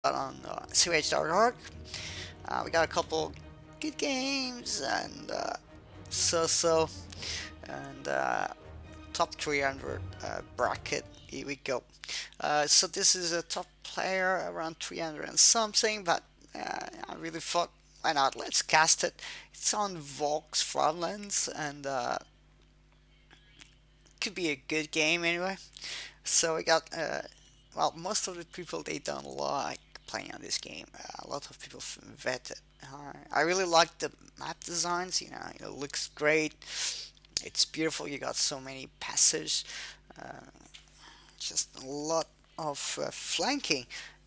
On CH.org. We got a couple good games and so and top 300 bracket. Here we go. So this is a top player around 300 and something, but I really thought, why not? Let's cast it. It's on Vox Fraudlands and could be a good game anyway. So we got well, most of the people they don't like playing on this game. A lot of people vet it. I really like the map designs. You know, it looks great. It's beautiful. You got so many passages. Uh, just a lot of flanking.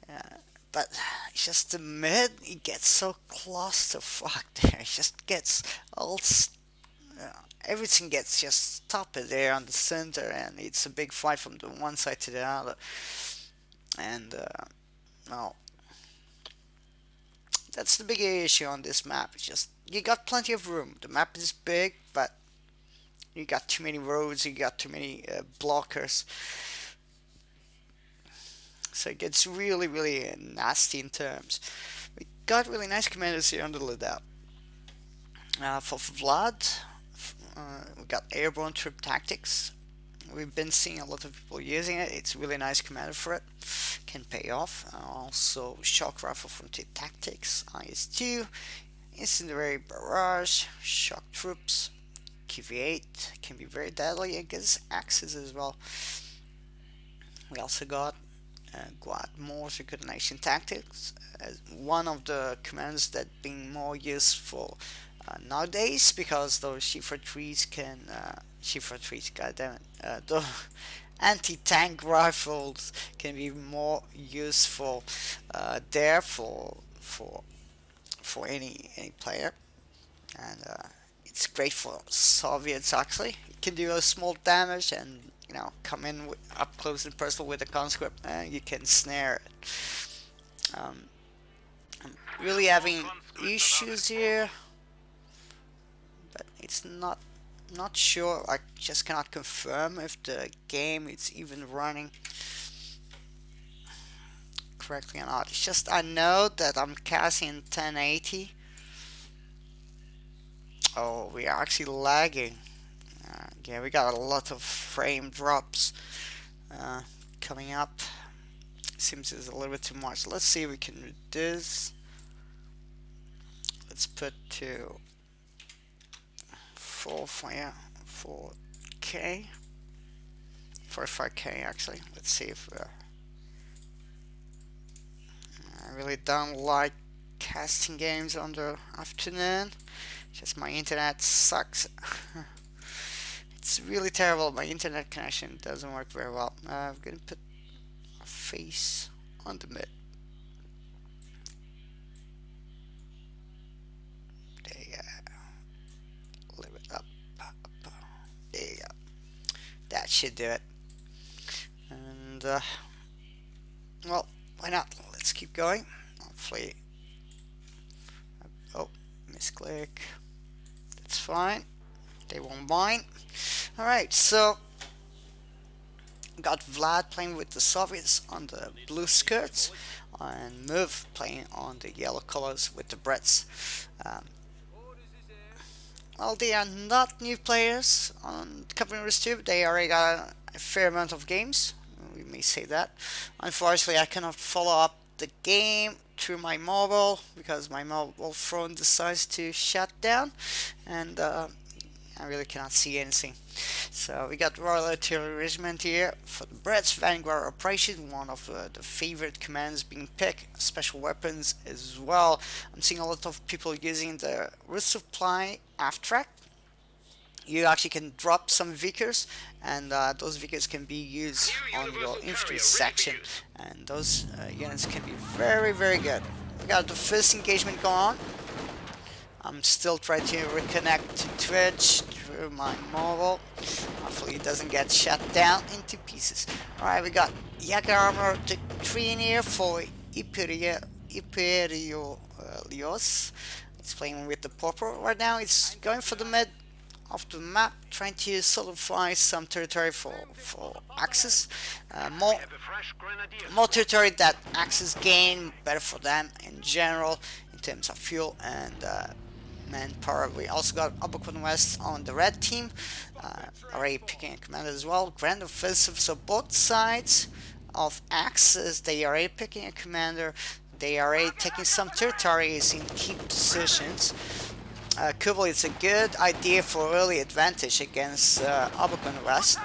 Uh, but it's just the mid, it gets so claustrophobic there. It just gets all everything gets just stopped there on the center, and it's a big fight from the one side to the other. And well, that's the big issue on this map. It's just you got plenty of room. The map is big, but you got too many roads. You got too many blockers. So it gets really nasty in terms. We got really nice commanders here on the lookout. For V.l.a.d, we got airborne troop tactics. We've been seeing a lot of people using it. It's a really nice commander for it. Can pay off. Also, shock rifle from T Tactics, IS-2, incendiary barrage, shock troops, V.l.a.d can be very deadly against axes as well. We also got Guad Mortar Coordination Tactics as one of the commands that being more useful nowadays, because those Shifa trees can Shifa trees, goddammit, the anti-tank rifles can be more useful there for any player, and it's great for Soviets actually. It can do a small damage and come in up close and personal with a conscript, and you can snare it. I'm really having issues here, but it's not sure. I just cannot confirm if the game is even running correctly or not. It's just I know that I'm casting in 1080. Oh, we are actually lagging. Yeah, we got a lot of frame drops uh, coming up. Seems it's a little bit too much. Let's see if we can reduce. Let's put to 4K, 45K actually. Let's see if I really don't like casting games on the afternoon. Just my internet sucks. It's really terrible. My internet connection doesn't work very well. I'm gonna put a face on the mid. There you go. Leave it up. There you go. That should do it. And well, why not? Let's keep going. Hopefully. Oh, misclick. That's fine. They won't mind. Alright, so got V.l.a.d playing with the Soviets on the blue skirts, and Move playing on the yellow colors with the Brits. Well, they are not new players on Company Risk Tube. They already got a fair amount of games. We may say that. Unfortunately, I cannot follow up the game through my mobile because my mobile phone decides to shut down, and I really cannot see anything. So we got Royal Artillery Regiment here for the Brits. Vanguard Operation, one of the favorite commands being picked. Special weapons as well. I'm seeing a lot of people using the resupply track. You actually can drop some Vickers, and those Vickers can be used on your infantry section, and those units can be very good. We got the first engagement going on. I'm still trying to reconnect to Twitch through my mobile. Hopefully it doesn't get shut down into pieces. Alright, we got Jager Armor 3 in here for hyperelioz. It's playing with the purple right now. It's going for the mid. of the map, trying to solidify some territory for Axis. More territory that Axis gain, better for them in general in terms of fuel and manpower. We also got Obakun West on the red team, already picking a commander as well. Grand offensive, so both sides of Axis, they are already picking a commander. They are already taking some territories in key positions. Kubel is a good idea for early advantage against Obakun West.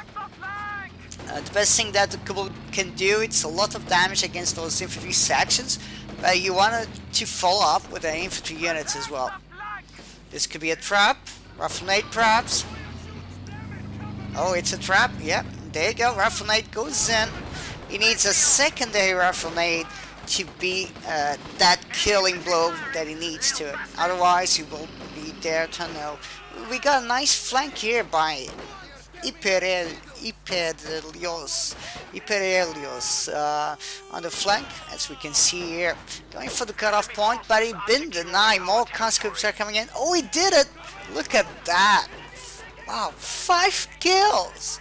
The best thing that the Kubel can do, it's a lot of damage against those infantry sections, but you want to follow up with the infantry units as well. This could be a trap, Raffinate perhaps. Oh, it's a trap, yep, there you go, Raffinate goes in. He needs a secondary Raffinate to be that killing blow that he needs to, otherwise he will be there to know. We got a nice flank here by hyperelioz on the flank, as we can see here, going for the cutoff point, but he been denied. More conscripts are coming in. Oh, he did it! Look at that! Wow, 5 kills!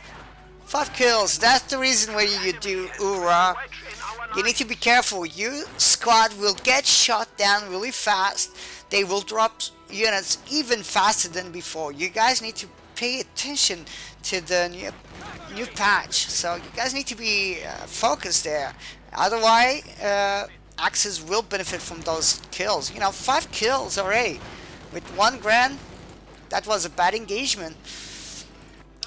5 kills, that's the reason why you do Ura. You need to be careful. Your squad will get shot down really fast. They will drop units even faster than before. You guys need to pay attention to the new patch. So you guys need to be focused there. Otherwise, Axis will benefit from those kills. You know, 5 kills already with 1 grand. That was a bad engagement.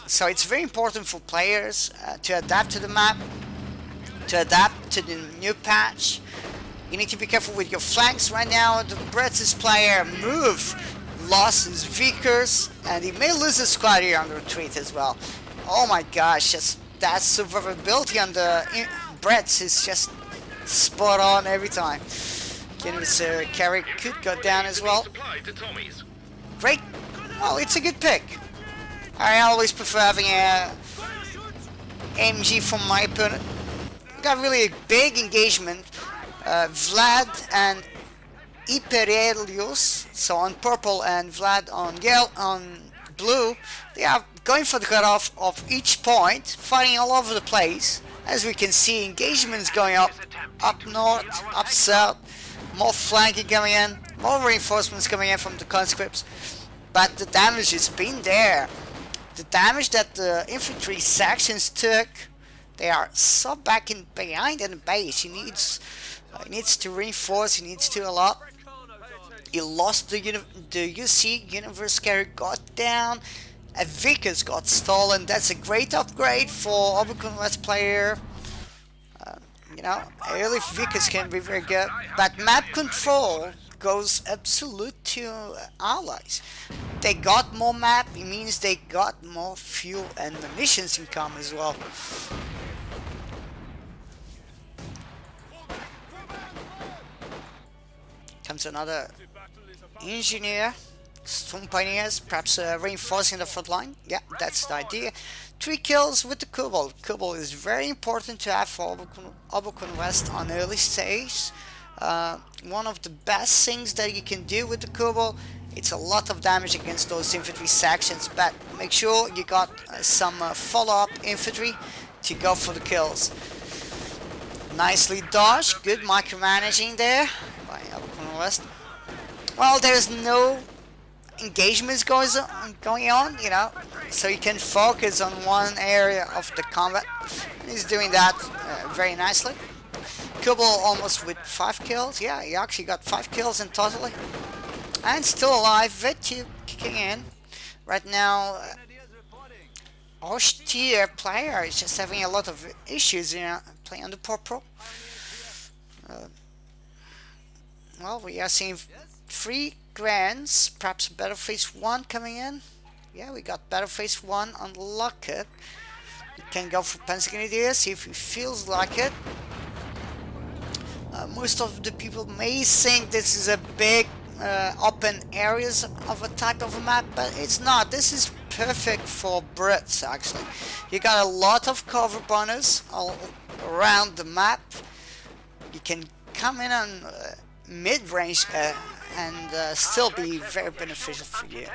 So it's very important for players to adapt to the map, to adapt to the new patch. You need to be careful with your flanks right now. The British player lost his Vickers, and he may lose his squad here on the retreat as well. Oh my gosh, that survivability on the Brits is just spot on every time. His carry could go down as well. Great. Well, it's a good pick. I always prefer having a MG from my opponent. We got really a big engagement. V.l.a.d and hyperelioz, so on purple, and V.l.a.d on blue, they are going for the cutoff of each point, fighting all over the place. As we can see, engagements going up north, up south, more flanking coming in, more reinforcements coming in from the conscripts, but the damage has been there. The damage that the infantry sections took, they are so back in behind in the base. He needs to reinforce, he needs to a lot. He lost the UC, Universe Carry got down, a Vickers got stolen. That's a great upgrade for Obakun West player. You know, early Vickers can be very good, but map control goes absolute to allies. They got more map, it means they got more fuel and munitions income as well. Comes another engineer, Storm Pioneers, perhaps reinforcing the front line. Yeah, that's the idea. 3 kills with the Kubel. Kubel is very important to have for Obakun West on early stage. One of the best things that you can do with the Kubel, it's a lot of damage against those infantry sections, but make sure you got some follow-up infantry to go for the kills. Nicely dodged, good micromanaging there by Obakun West. Well, there's no engagements going on, you know, so you can focus on one area of the combat. He's doing that very nicely. Kubel almost with 5 kills. Yeah, he actually got 5 kills in totally. And still alive, V.l.a.d kicking in. Right now, Austere player is just having a lot of issues, you know, playing on the purple. Well, we are seeing 3 grands, perhaps Battle Phase 1 coming in. Yeah, we got Battle Phase 1 unlocked. You can go for Pensacola, see if he feels like it. Most of the people may think this is a big open areas of a type of a map, but it's not. This is perfect for Brits actually. You got a lot of cover bonus all around the map. You can come in on mid-range and still be very beneficial for you.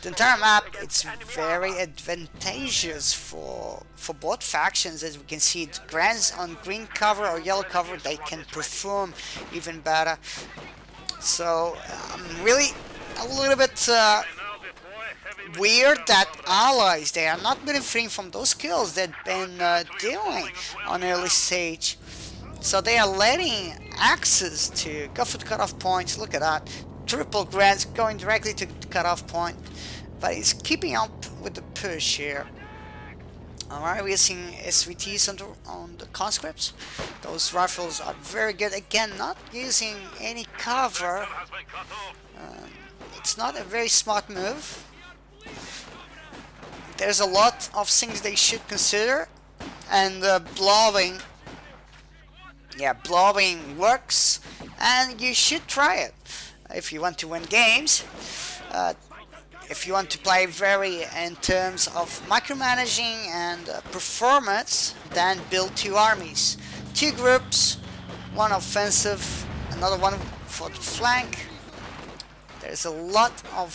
The entire map, it's very advantageous for both factions. As we can see, it grants on green cover or yellow cover, they can perform even better. So I'm really a little bit weird that allies, they are not benefiting from those kills they've been doing on early stage. So they are letting axes to go for the cutoff points. Look at that. Triple grants going directly to the cutoff point. But he's keeping up with the push here. Alright, we're seeing SVTs on the conscripts. Those rifles are very good. Again, not using any cover. It's not a very smart move. There's a lot of things they should consider. And blowing. Yeah, blowing works. And you should try it if you want to win games. If you want to play very in terms of micromanaging and performance, then build two armies. Two groups, one offensive, another one for the flank. There's a lot of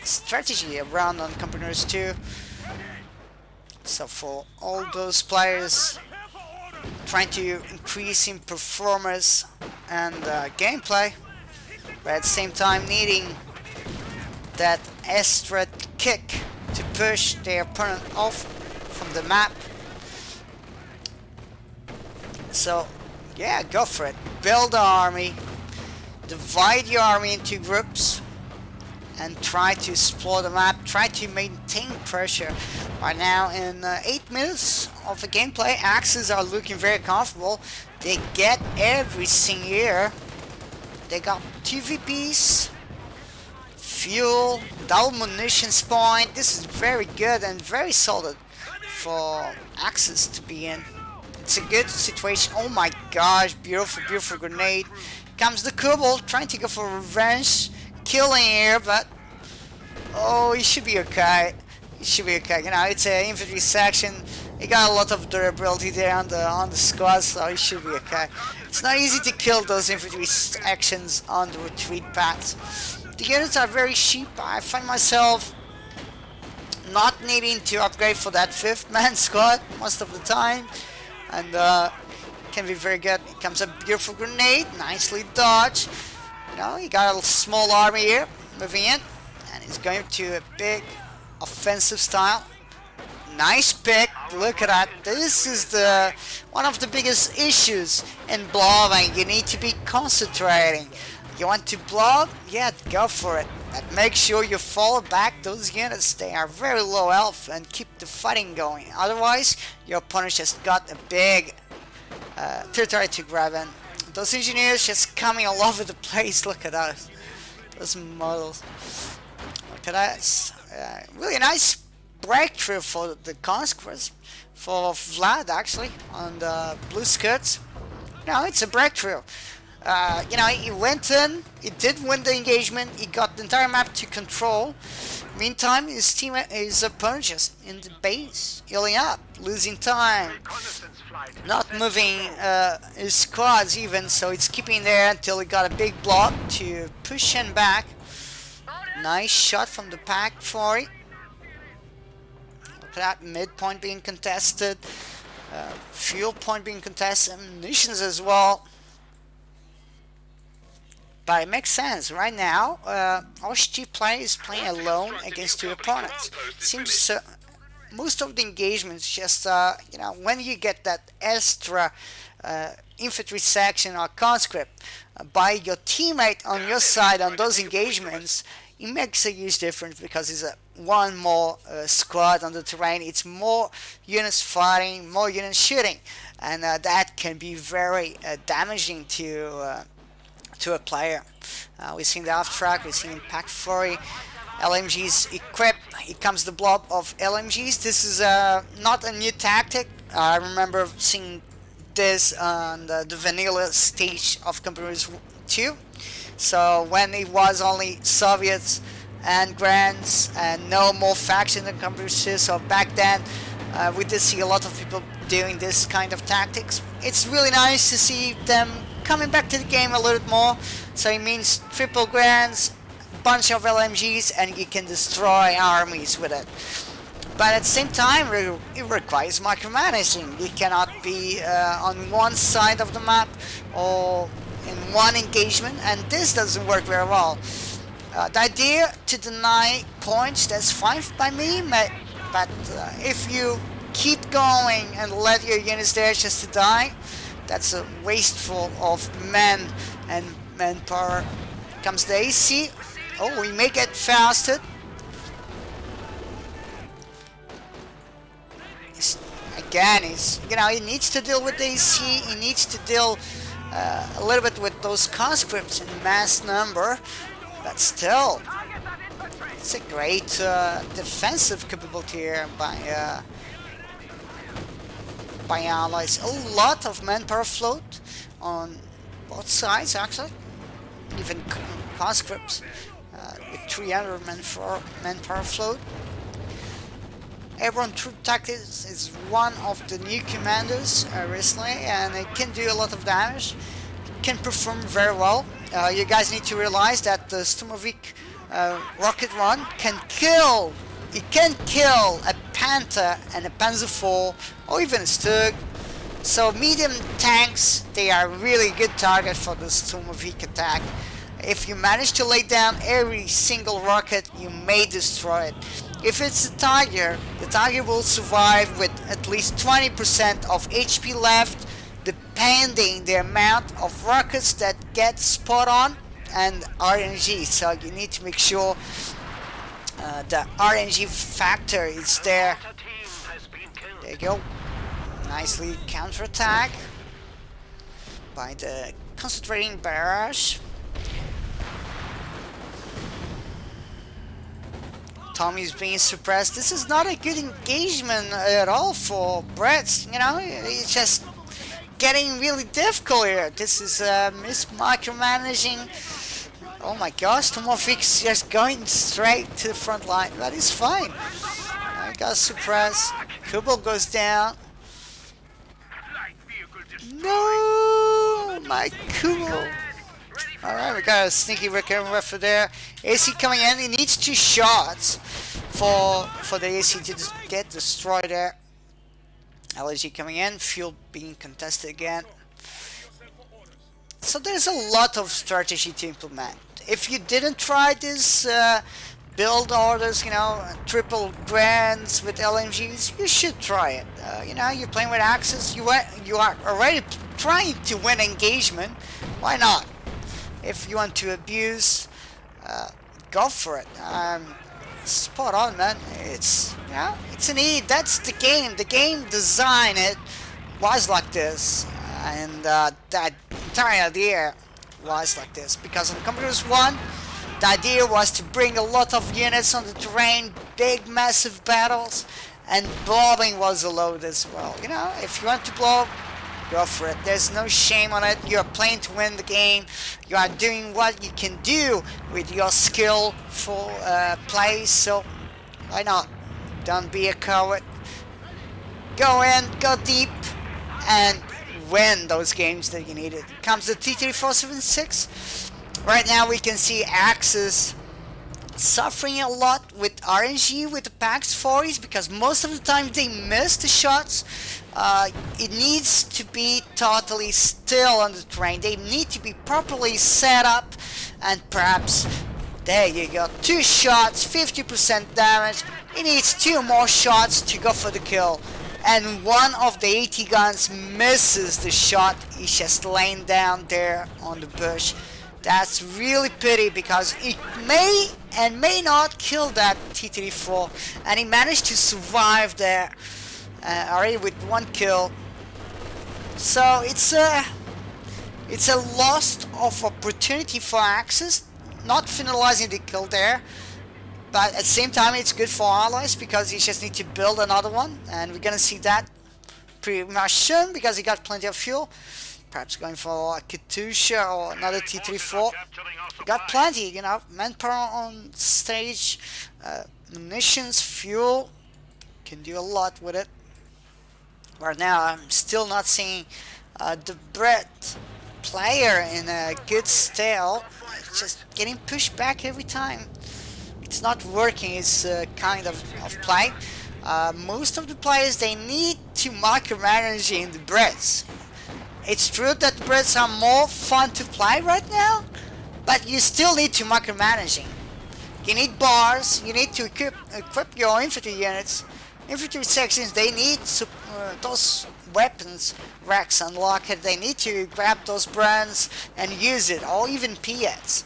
strategy around on Compreneurs 2. So for all those players trying to increase in performance and gameplay, but at the same time needing that extra kick to push their opponent off from the map. So yeah, go for it. Build an army, divide your army into groups, and try to explore the map. Try to maintain pressure. Right now, in 8 minutes of the gameplay, Axes are looking very comfortable. They get everything here. They got 2 VPs, fuel, double munitions point. This is very good and very solid for Axis to be in. It's a good situation. Oh my gosh, beautiful, beautiful grenade. Comes the Kubel trying to go for revenge, killing here, but oh, he should be okay. He should be okay. You know, it's an infantry section. He got a lot of durability there on the squad, so he should be okay. It's not easy to kill those infantry actions on the retreat paths. The units are very cheap. I find myself not needing to upgrade for that 5th man squad most of the time, and can be very good. Here comes a beautiful grenade, nicely dodged. You know, he got a small army here moving in, and he's going to a big offensive style. Nice pick. Look at that. This is the one of the biggest issues in blowing. You need to be concentrating. You want to blow? Yeah, go for it. But make sure you follow back those units. They are very low health and keep the fighting going. Otherwise, your opponent just got a big territory to grab in. Those engineers just coming all over the place. Look at that. Those models. Look at that. Really nice breakthrough for the Conquest, for V.l.a.d actually, on the blue skirts. No, it's a breakthrough. You know, he went in, he did win the engagement, he got the entire map to control. Meantime, his opponent just in the base, healing up, losing time, not moving his squads even, so it's keeping there until he got a big block to push him back. Nice shot from the pack for it. Look at that, midpoint being contested, fuel point being contested, munitions as well. But it makes sense. Right now, OSG player is playing alone against 2 opponents. It seems most of the engagements just, you know, when you get that extra infantry section or conscript by your teammate on your side on those engagements, it makes a huge difference because it's one more squad on the terrain. It's more units fighting, more units shooting, and that can be very damaging to a player. We've seen the off track, we've seen Impact Fury, LMGs equipped. Here comes the blob of LMGs. This is not a new tactic. I remember seeing this on the vanilla stage of Compreneurs 2. So when it was only Soviets and Grands and no more faction in Compreneurs 2, so back then we did see a lot of people doing this kind of tactics. It's really nice to see them coming back to the game a little bit more. So it means triple grands, bunch of LMGs, and you can destroy armies with it. But at the same time, it requires micromanaging. You cannot be on one side of the map or in one engagement, and this doesn't work very well. The idea to deny points, that's fine by me, but if you keep going and let your units there just to die, that's a wasteful of men and manpower. Comes the AC. Oh, we may get fasted. Again, he needs to deal with the AC. He needs to deal a little bit with those conscripts in mass number, but still, it's a great defensive capability here by allies. A lot of manpower float on both sides, actually, even conscripts with 300 manpower float. Airborne Troop Tactics is one of the new commanders recently, and it can do a lot of damage. It can perform very well. You guys need to realize that the Sturmovik rocket run can kill. It can kill a Panther and a Panzer IV, or even a Stug. So medium tanks, they are really good target for the Sturmovik attack. If you manage to lay down every single rocket, you may destroy it. If it's a Tiger, the Tiger will survive with at least 20% of HP left, depending the amount of rockets that get spot on and RNG. So you need to make sure the RNG factor is there. There you go. Nicely counterattack by the concentrating barrage. Tommy's being suppressed. This is not a good engagement at all for Brett. It's just getting really difficult here. This is micromanaging. Oh my gosh, Tomovik's just going straight to the front line. That is fine. I got suppressed. Kubel goes down. No, my Kubel. Alright, we got a sneaky recurring weapon there. AC coming in. He needs 2 shots for the AC to get destroyed there. LG coming in. Fuel being contested again. So there's a lot of strategy to implement. If you didn't try this build orders, triple grands with LMGs, you should try it. You're playing with Axis. You are already trying to win engagement. Why not? If you want to abuse, go for it. Spot on, man. It's a need. That's the game. The game design it was like this, and that entire idea was like this. Because on Commodores 1, the idea was to bring a lot of units on the terrain, big, massive battles, and bombing was allowed as well. If you want to blow, go for it. There's no shame on it. You're playing to win the game. You are doing what you can do with your skill for play. So why not? Don't be a coward. Go in, go deep, and win those games that you needed. Comes the T-3476. Right now we can see Axis suffering a lot with RNG with the PAX 40s because most of the time they miss the shots. It needs to be totally still on the terrain. They need to be properly set up, and perhaps there you go, 2 shots, 50% damage. He needs 2 more shots to go for the kill, and one of the AT guns misses the shot. He's just laying down there on the bush. That's really pity because it may and may not kill that T-34, and he managed to survive there already with 1 kill. So it's a loss of opportunity for Axis, not finalizing the kill there, but at the same time it's good for allies because he just need to build another one, and we're gonna see that pretty much soon because he got plenty of fuel. Perhaps going for a Katusha or another T-34. Got plenty, manpower on stage, munitions, fuel. Can do a lot with it. Right now, I'm still not seeing the Brett player in a good style, just getting pushed back every time. It's not working. It's kind of play. Most of the players, they need to micromanage in the breads. It's true that the breads are more fun to play right now, but you still need to micromanaging. You need bars, you need to equip your infantry units. Infantry sections, they need those weapons racks unlocked. They need to grab those brands and use it, or even P.E.Ds.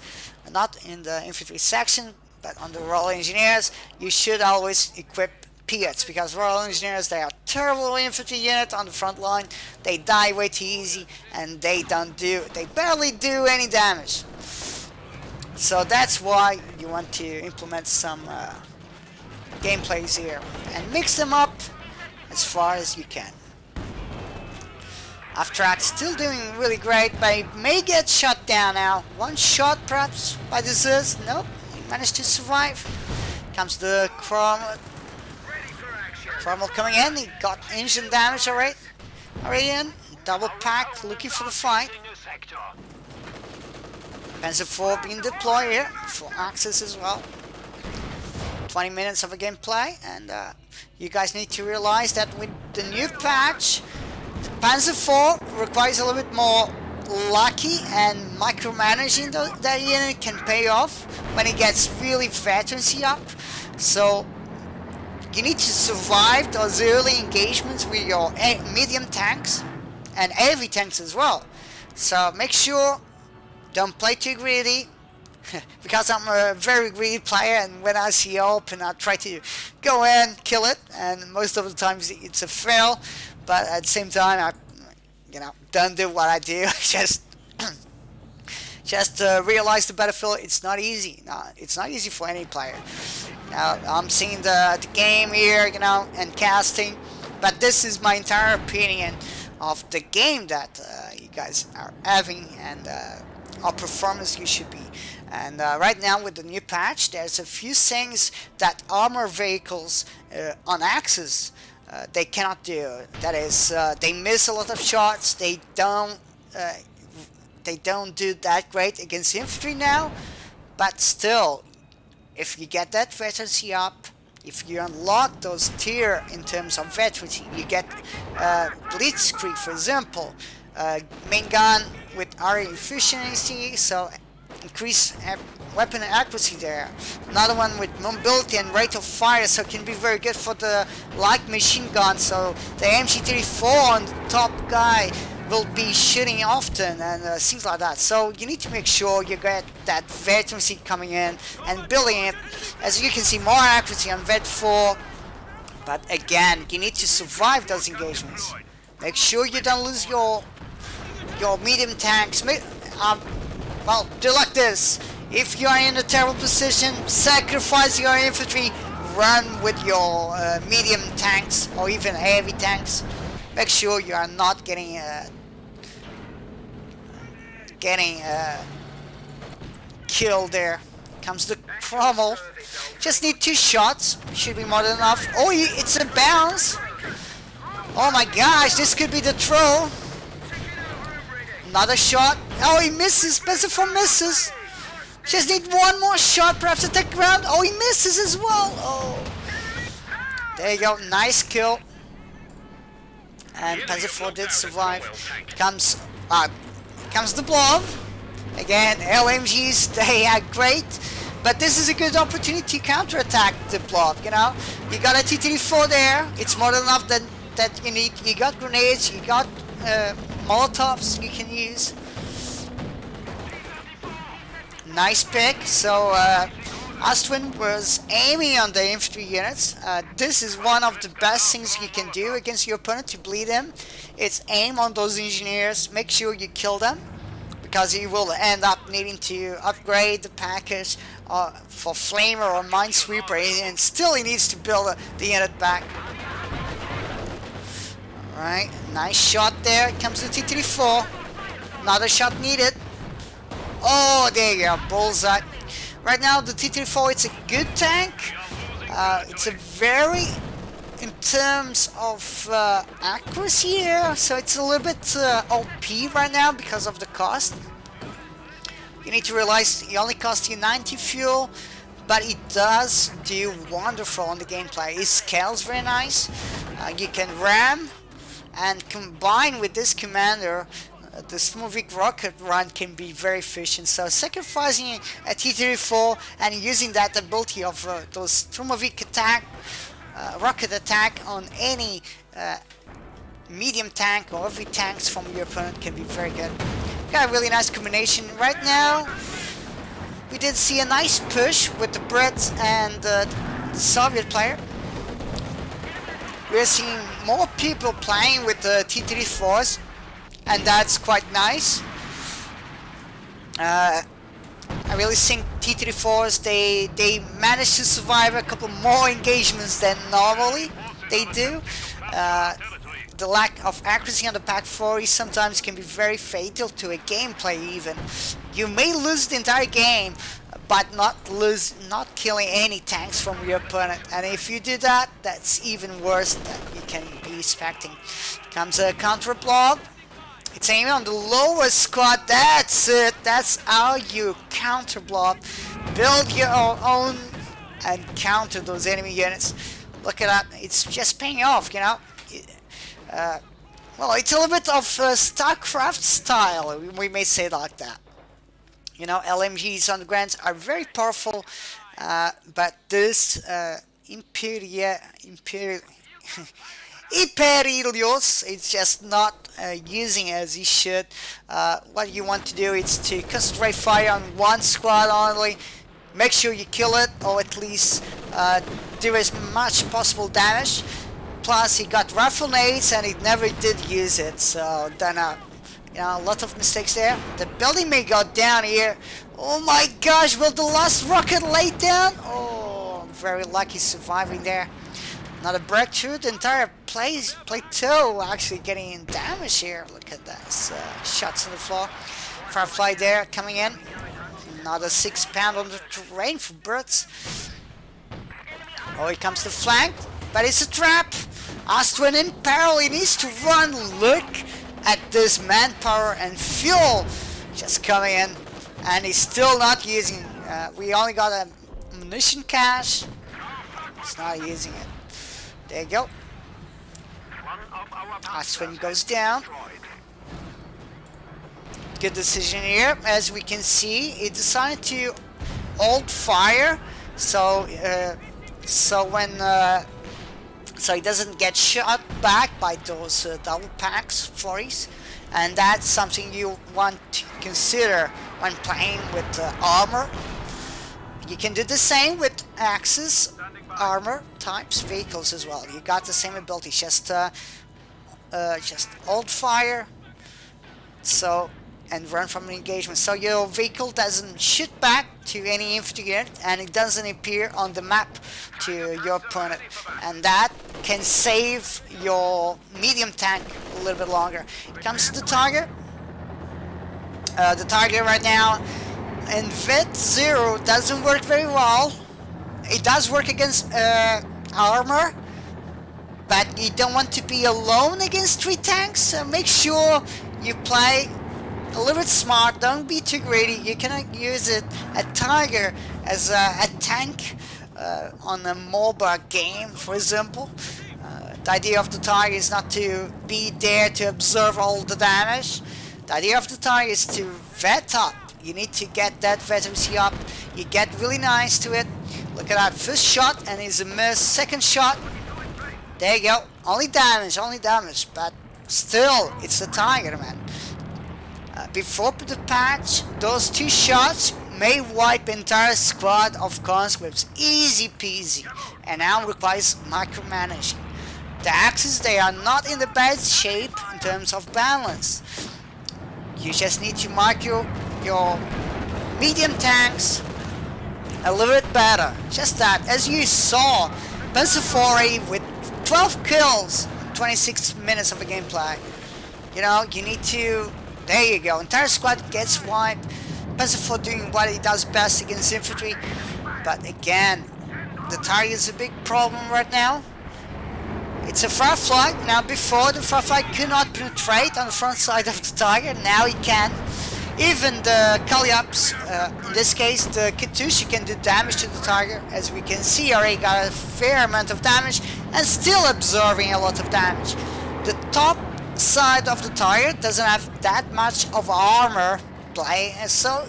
Not in the infantry section, but on the Royal Engineers, you should always equip P.E.Ds, because Royal Engineers, they are terrible infantry unit on the front line. They die way too easy, and they barely do any damage. So that's why you want to implement some gameplays here and mix them up as far as you can. Aftrack still doing really great, but he may get shot down now. One shot perhaps by the Zeus. Nope, he managed to survive. Comes the Cromwell coming in. He got engine damage already in. Double pack, looking for the fight. Panzer IV being deployed here for access as well. 20 minutes of a gameplay, and you guys need to realize that with the new patch, Panzer IV requires a little bit more lucky, and micromanaging that unit can pay off when it gets really veterancy up. So you need to survive those early engagements with your medium tanks and heavy tanks as well. So make sure don't play too greedy, because I'm a very greedy player, and when I see open, I try to go in, kill it, and most of the times it's a fail. But at the same time, I don't do what I do. just realize the battlefield. It's not easy. No, it's not easy for any player. Now I'm seeing the game here, and casting, but this is my entire opinion of the game that you guys are having, and how performance you should be. And right now with the new patch, there's a few things that armor vehicles on Axis they cannot do. That is, they miss a lot of shots. They don't do that great against infantry now. But still, if you get that veterancy up, if you unlock those tier in terms of veterancy, you get Blitzkrieg, for example, main gun with RE efficiency, so increase weapon accuracy there. Another one with mobility and rate of fire, so it can be very good for the light machine gun. So the MG34 on the top guy will be shooting often, and things like that. So you need to make sure you get that veterancy coming in and building it. As you can see, more accuracy on Vet 4, but again, you need to survive those engagements. Make sure you don't lose your medium tanks. Well, do like this. If you are in a terrible position, sacrifice your infantry, run with your medium tanks or even heavy tanks. Make sure you are not getting killed there. Comes the Cromwell. Just need 2 shots. Should be more than enough. Oh, it's a bounce. Oh my gosh, this could be the throw. Another shot. Oh, he misses. Panzer IV misses. Just need one more shot, perhaps attack ground. Oh, he misses as well. Oh, there you go. Nice kill. And Panzer IV did survive. Comes the Blov. Again, LMGs, they are great, but this is a good opportunity to counterattack the Blov. You got a T-34 there. It's more than enough that you need. You got grenades. You got Molotovs you can use. Nice pick. So Astwin was aiming on the infantry units. This is one of the best things you can do against your opponent to bleed him. It's aim on those engineers. Make sure you kill them, because he will end up needing to upgrade the package for Flamer or Minesweeper, and still he needs to build the unit back. Alright, nice shot there. Comes the T-34. Another shot needed. Oh, there you go, bullseye. Right now the T-34, it's a good tank. It's a very In terms of accuracy here, so it's a little bit OP right now because of the cost. You need to realize it only costs you 90 fuel, but it does do wonderful on the gameplay. It scales very nice. You can ram, and combine with this commander, the Smovic rocket run can be very efficient. So sacrificing a T-34 and using that ability of those Smovic attack, rocket attack on any medium tank or heavy tanks from your opponent can be very good. Got a really nice combination right now. We did see a nice push with the Brits and the Soviet player. We're seeing more people playing with the T-34s, and that's quite nice. I really think T-34s, they manage to survive a couple more engagements than normally they do. The lack of accuracy on the Pak-40 sometimes can be very fatal to a gameplay even. You may lose the entire game, but not killing any tanks from your opponent. And if you do that, that's even worse than you can be expecting. Comes a counter blob. It's aiming on the lowest squad. That's it. That's how you counter blob. Build your own and counter those enemy units. Look at that. It's just paying off, you know. Well, it's a little bit of StarCraft style, we may say like that. You know, LMGs on the ground are very powerful, but this hyperelioz, it's just not using as you should. What you want to do is to concentrate fire on one squad only, make sure you kill it, or at least do as much possible damage. Plus, he got rifle nades and he never did use it, so then you know, a lot of mistakes there. The building may go down here. Oh my gosh, will the last rocket lay down? Oh, very lucky surviving there. Not a breakthrough. The entire plateau actually getting damage here. Look at that. Shots on the floor. Firefly there coming in. Another 6 pound on the terrain for Brits. Oh, here comes the flank, but it's a trap. Astrid in peril. He needs to run. Look at this manpower and fuel just coming in, and he's still not using. We only got a munition cache. He's not using it. There you go. Astrid goes down. Good decision here. As we can see, he decided to hold fire, so he doesn't get shot back by those double packs 40s, and that's something you want to consider when playing with armor. You can do the same with axes, armor types, vehicles as well. You got the same ability, just hold fire, and run from an engagement, so your vehicle doesn't shoot back to any infantry unit and it doesn't appear on the map to your opponent, and that can save your medium tank a little bit longer. It comes to the target. The target right now in V.l.a.d doesn't work very well. It does work against armor, but you don't want to be alone against 3 tanks, so make sure you play a little bit smart. Don't be too greedy. You cannot use it a Tiger as a tank on a MOBA game, for example. The idea of the Tiger is not to be there to observe all the damage. The idea of the Tiger is to vet up. You need to get that veterancy up. You get really nice to it. Look at that first shot, and it's a miss. Second shot. There you go. Only damage, but still, it's the Tiger, man. Before the patch, those 2 shots may wipe entire squad of conscripts, easy peasy, and now requires micromanaging. The axes, they are not in the best shape in terms of balance. You just need to mark your medium tanks a little bit better. Just that, as you saw, Panzer IV with 12 kills in 26 minutes of a gameplay. You know, you need to. There you go. Entire squad gets wiped. Panzer IV doing what he does best against infantry. But again, the target is a big problem right now. It's a firefly. Now before, the firefly could not penetrate on the front side of the target. Now he can. Even the Caliops, in this case the Katusha, can do damage to the target. As we can see, already got a fair amount of damage and still absorbing a lot of damage. The top side of the target doesn't have that much of armor play, and so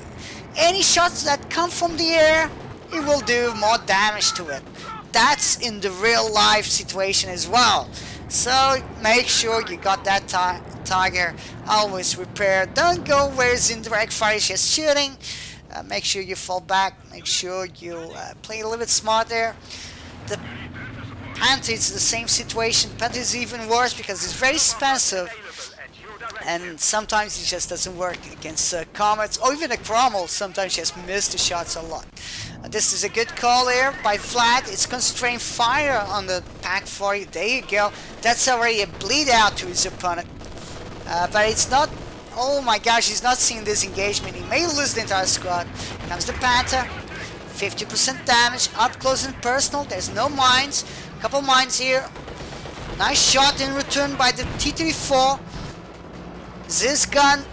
any shots that come from the air, it will do more damage to it. That's in the real life situation as well. So make sure you got that target always repaired. Don't go where it's in direct fire, just shooting. Make sure you fall back. Make sure you play a little bit smart there. The Panther is the same situation. The Panther is even worse because it's very expensive, and sometimes it just doesn't work against comets or even a Cromwell. Sometimes just miss the shots a lot. This is a good call here by V.l.a.d. It's concentrating fire on the pack 40. There you go. That's already a bleed out to his opponent. But it's not. Oh my gosh, he's not seeing this engagement. He may lose the entire squad. Comes the Panther. 50% damage, up close and personal. There's no mines. A couple mines here. Nice shot in return by the T-34. This gun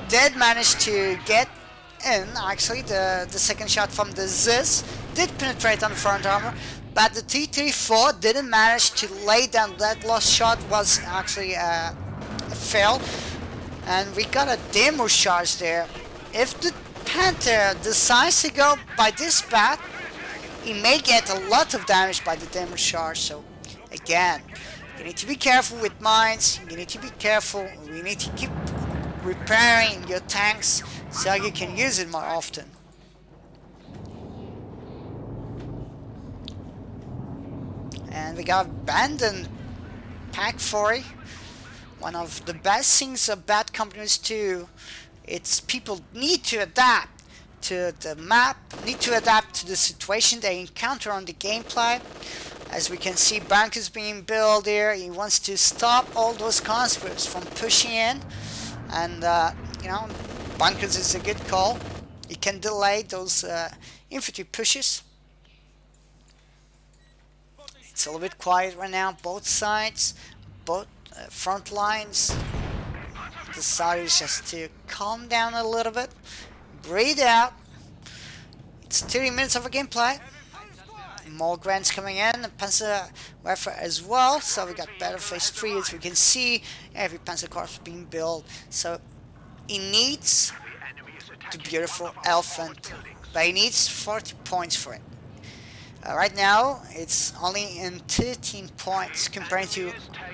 did manage to get in. Actually, the second shot from the Ziz did penetrate on the front armor, but the T-34 didn't manage to lay down. That last shot was actually a fail, and we got a demo charge there. If the Panther decides to go by this path, he may get a lot of damage by the demo charge. So again, you need to be careful with mines. You need to be careful. We need to keep repairing your tanks so you can use it more often. And we got abandoned pack 40. One of the best things about companies too, it's people need to adapt to the map, need to adapt to the situation they encounter on the gameplay. As we can see, bunkers being built here. He wants to stop all those conscripts from pushing in, and you know, bunkers is a good call. You can delay those infantry pushes. It's a little bit quiet right now. Both sides, both front lines decided just to calm down a little bit, breathe out. It's 30 minutes of a gameplay. More grants coming in, and Panzer Werfer as well. So we got better phase 3, as we can see. Every Panzer Corps being built. So he needs the beautiful elephant, but he needs 40 points for it. Right now it's only in 13 points compared to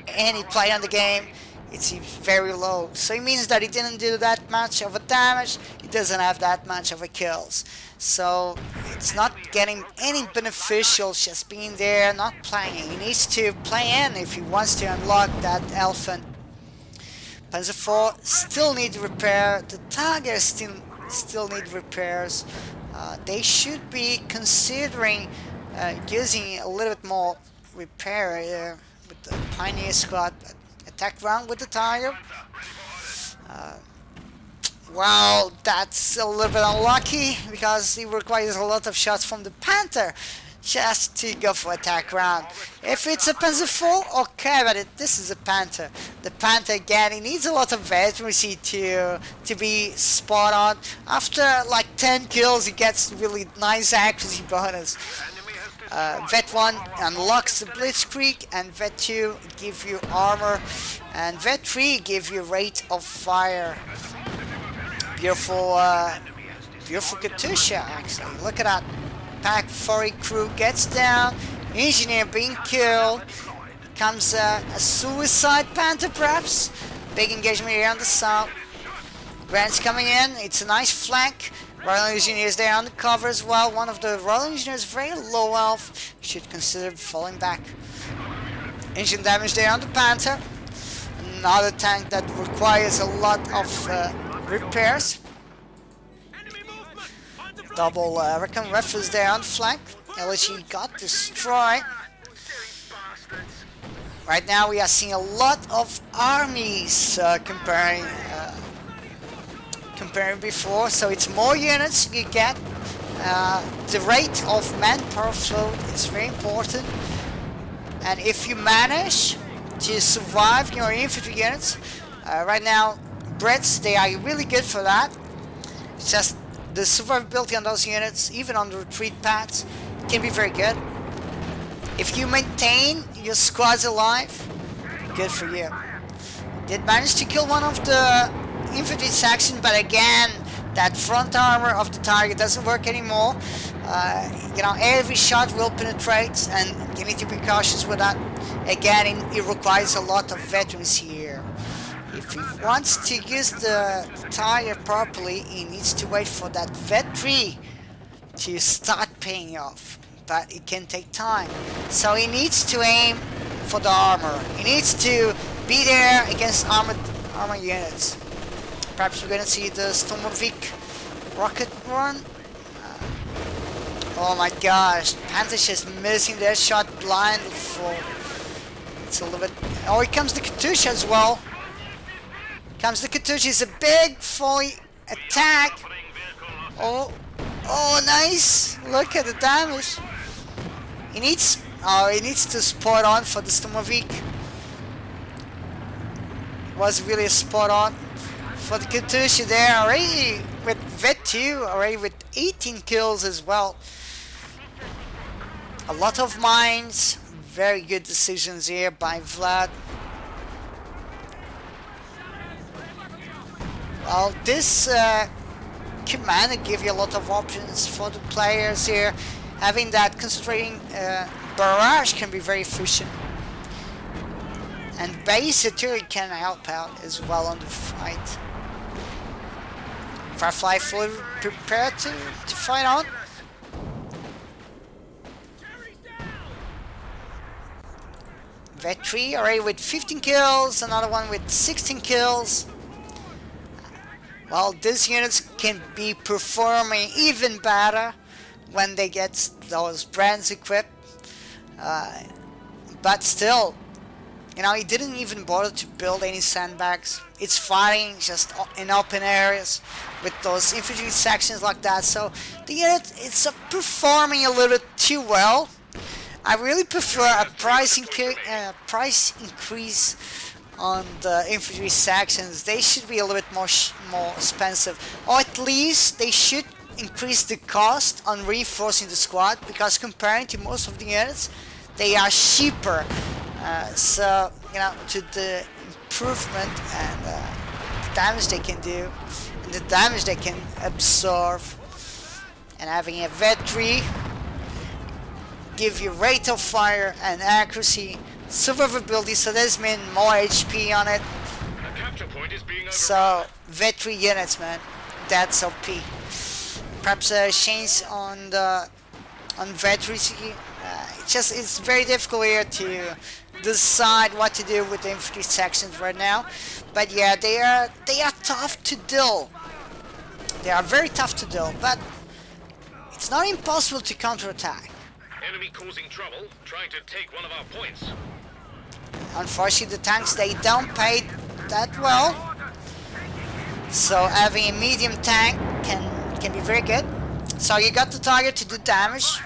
any player in the game. It's very low, so it means that he didn't do that much of a damage. He doesn't have that much of a kills, so it's not getting any beneficial just being there, not playing. He needs to play in if he wants to unlock that elephant. Panzer IV still need repair. The Tiger still need repairs. They should be considering using a little bit more repair with the Pioneer squad. Attack round with the Tiger. Well, that's a little bit unlucky because it requires a lot of shots from the Panther just to go for attack round. If it's a Panzer IV, okay, but this is a Panther. The Panther, again, he needs a lot of veterancy to be spot on. After like 10 kills, he gets really nice accuracy bonus. V.l.a.d. unlocks the Blitzkrieg, and V.l.a.d. 2 give you armor, and V.l.a.d. 3 give you rate of fire. Beautiful, beautiful Katusha, actually. Look at that. Pack 40 crew gets down. Engineer being killed. Comes a suicide Panther, perhaps. Big engagement here on the south. Grants coming in. It's a nice flank. Royal Engineers there on the cover as well. One of the Royal Engineers very low health. Should consider falling back. Engine damage there on the Panther. Another tank that requires a lot of repairs. Double Recon Rifles there on the flank. LHE got destroyed. Right now we are seeing a lot of armies comparing before, so it's more units you get. The rate of manpower flow is very important. And if you manage to survive your infantry units, right now Brits, they are really good for that. It's just the survivability on those units, even on the retreat paths, can be very good. If you maintain your squads alive, good for you. Did manage to kill one of the infantry section, but again, that front armor of the target doesn't work anymore. You know, every shot will penetrate, and you need to be cautious with that. Again, it requires a lot of veterans here. If he wants to use the tire properly, he needs to wait for that V.l.a.d to start paying off. But it can take time. So he needs to aim for the armor. He needs to be there against armor units. Perhaps we're gonna see the V.l.a.d rocket run. Oh my gosh, Panthers just missing their shot blindly for. It's a little bit. Oh, here comes the Katyusha as well. Comes the Katyusha, is a big fully attack. Oh, nice! Look at the damage. He needs to spot on for the V.l.a.d. Was really a spot on for the Katyusha there, already with V.l.a.d 2, already with 18 kills as well. A lot of mines, very good decisions here by V.l.a.d. Well, this commander gives you a lot of options for the players here. Having that concentrating barrage can be very efficient. And base artillery can help out as well on the fight. Firefly fully prepared to fight on. V.l.a.d already with 15 kills, another one with 16 kills. Well, these units can be performing even better when they get those brands equipped. But still, you know, he didn't even bother to build any sandbags. It's fighting just in open areas with those infantry sections like that. So the unit, it's performing a little bit too well. I really prefer a price increase on the infantry sections. They should be a little bit more expensive, or at least they should increase the cost on reinforcing the squad, because comparing to most of the units, they are cheaper. So, you know, to the improvement and the damage they can do, and the damage they can absorb, and having a V.l.a.d give you rate of fire and accuracy, survivability, so there's been more HP on it. So V.l.a.d units, man, that's OP. Perhaps a change on V.l.a.d. It's very difficult here to decide what to do with the infantry sections right now. But yeah, they are tough to deal. They are very tough to deal, but it's not impossible to counterattack. Enemy causing trouble, trying to take one of our points. Unfortunately, the tanks, they don't pay that well. So having a medium tank can be very good. So you got the target to do damage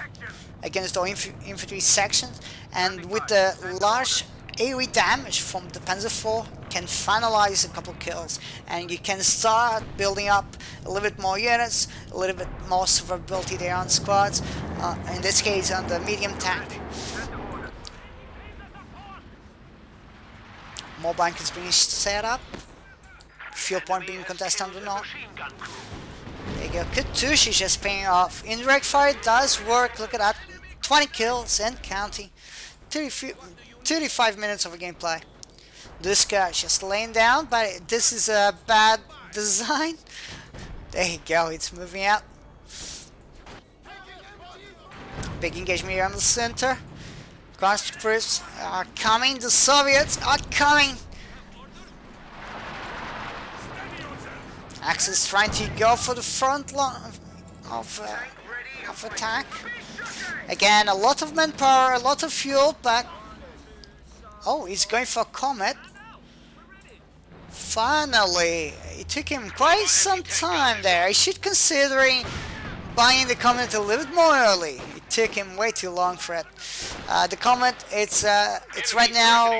against the infantry sections, and with the large AoE damage from the Panzer IV, can finalize a couple kills, and you can start building up a little bit more units, a little bit more survivability there on squads, in this case on the medium tank. More bunkers being set up, fuel point being contested on the north. There you go, Katyusha just paying off. Indirect fire does work, look at that, 20 kills and counting, 35 minutes of a gameplay. This guy just laying down, but this is a bad design. There you go, it's moving out. Big engagement here on the center. Conscripts are coming, the Soviets are coming. Axis trying to go for the front line of attack. Again, a lot of manpower, a lot of fuel, but oh, he's going for Comet. Finally, it took him quite some time there. I should consider buying the Comet a little bit more early. It took him way too long for it. The Comet, it's right now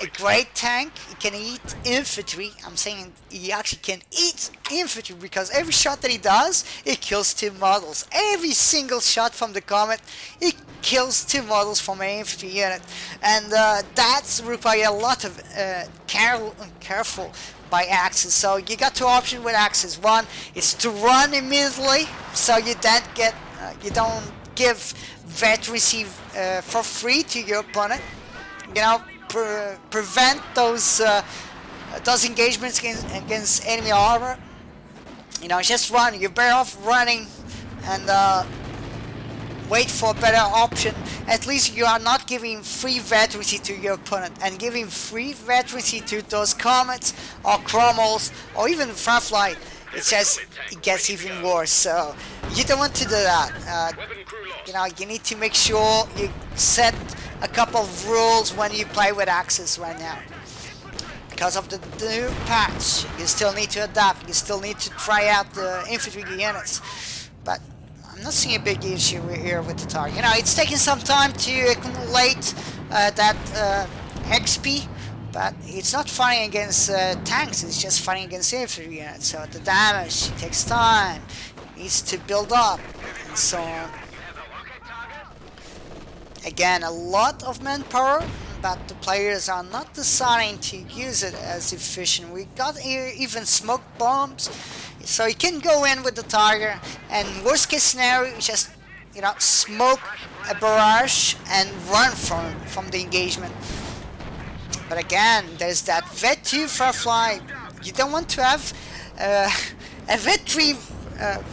a great tank. He can eat infantry. I'm saying he actually can eat infantry because every shot that he does, it kills 2 models. Every single shot from the Comet, it kills 2 models from an infantry unit, and that's require a lot of careful by Axis. So you got 2 options with Axis. One is to run immediately, so you don't give vet receive for free to your opponent. You know, prevent those engagements against enemy armor. You know, just run. You're better off running and wait for a better option. At least you are not giving free veterancy to your opponent, and giving free veterancy to those Comets or Chromals or even Firefly, it gets even worse. So you don't want to do that. You know, you need to make sure you set a couple of rules when you play with Axis right now. Because of the new patch, you still need to adapt. You still need to try out the infantry units. But I'm not seeing a big issue here with the target. You know, it's taking some time to accumulate that XP, but it's not fighting against tanks. It's just fighting against infantry units. So the damage takes time, needs to build up, and so on. Again, a lot of manpower, but the players are not deciding to use it as efficient. We got here even smoke bombs, so you can go in with the Tiger, and worst case scenario, just, you know, smoke a barrage and run from the engagement. But again, there's that V.l.a.d Firefly. You don't want to have a V.l.a.d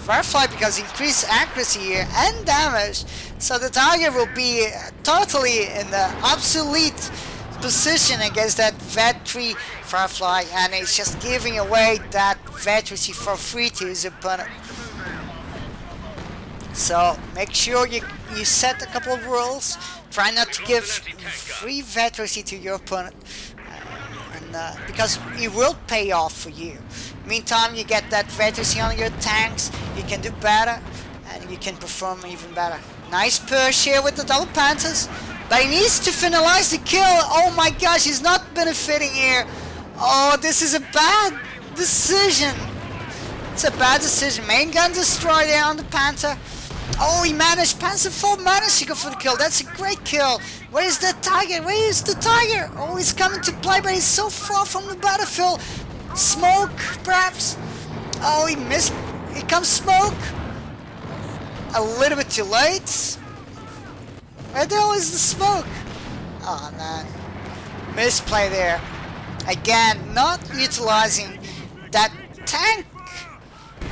Firefly because increased accuracy here and damage. So the Tiger will be totally in the obsolete position against that V.l.a.d Firefly, and it's just giving away that V.l.a.d for free to his opponent. So make sure you set a couple of rules. Try not to give free V.l.a.d to your opponent, because it will pay off for you. Meantime, you get that V.l.a.d on your tanks, you can do better, and you can perform even better. Nice push here with the double Panthers, but he needs to finalize the kill. Oh my gosh, he's not benefiting here. Oh, this is a bad decision. It's a bad decision. Main gun destroyed there on the Panther. Oh, he managed, Panzer 4 managed to go for the kill. That's a great kill. Where is the Tiger? Where is the Tiger? Oh, he's coming to play, but he's so far from the battlefield. Smoke, perhaps? Oh, he missed. Here comes smoke. A little bit too late. Where the hell is the smoke? Oh, man. Misplay there. Again, not utilizing that tank.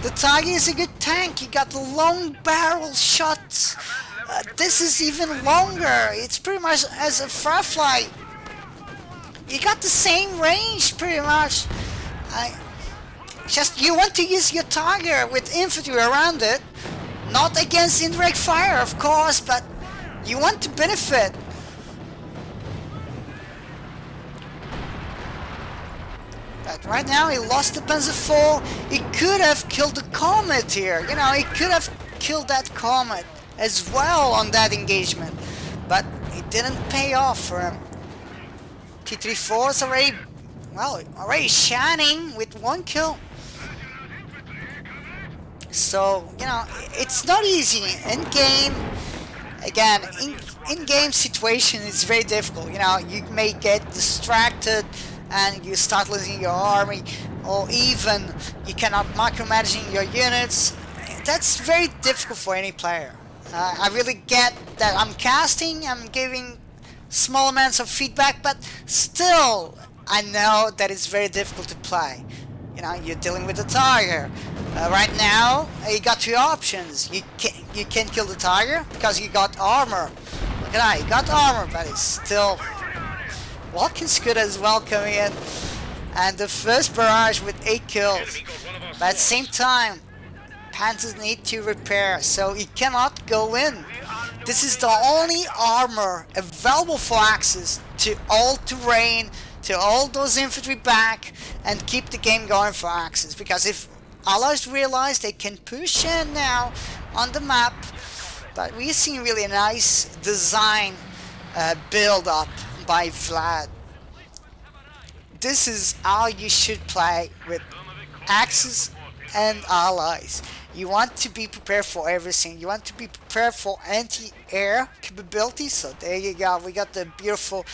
The Tiger is a good tank. You got the long barrel shots. This is even longer. It's pretty much as a Firefly. You got the same range, pretty much. Just you want to use your Tiger with infantry around it, not against indirect fire, of course, but you want to benefit. But right now he lost the Panzer 4. He could have killed the Comet here. You know, he could have killed that Comet as well on that engagement. But it didn't pay off for him. T-34 is already shining with 1 kill. So, you know, it's not easy in game. Again, in-game situation is very difficult. You know, you may get distracted and you start losing your army, or even you cannot micromanaging your units. That's very difficult for any player. I really get that I'm casting, I'm giving small amounts of feedback, but still I know that it's very difficult to play. You know, you're dealing with the Tiger. Right now, you got 2 options. You can kill the Tiger because you got armor. Look at that, you got armor, but it's still walking scooter as well coming in. And the first barrage with 8 kills. But at the same time, Panthers need to repair, so he cannot go in. This is the only armor available for access to all terrain, to all those infantry back, and keep the game going for Axis. Because if Allies realize they can push in now on the map, But we're seeing really a nice design build up by V.l.a.d. This is how you should play with Axis and allies. You want to be prepared for everything. You want to be prepared for anti-air capabilities. So there you go. We got the beautiful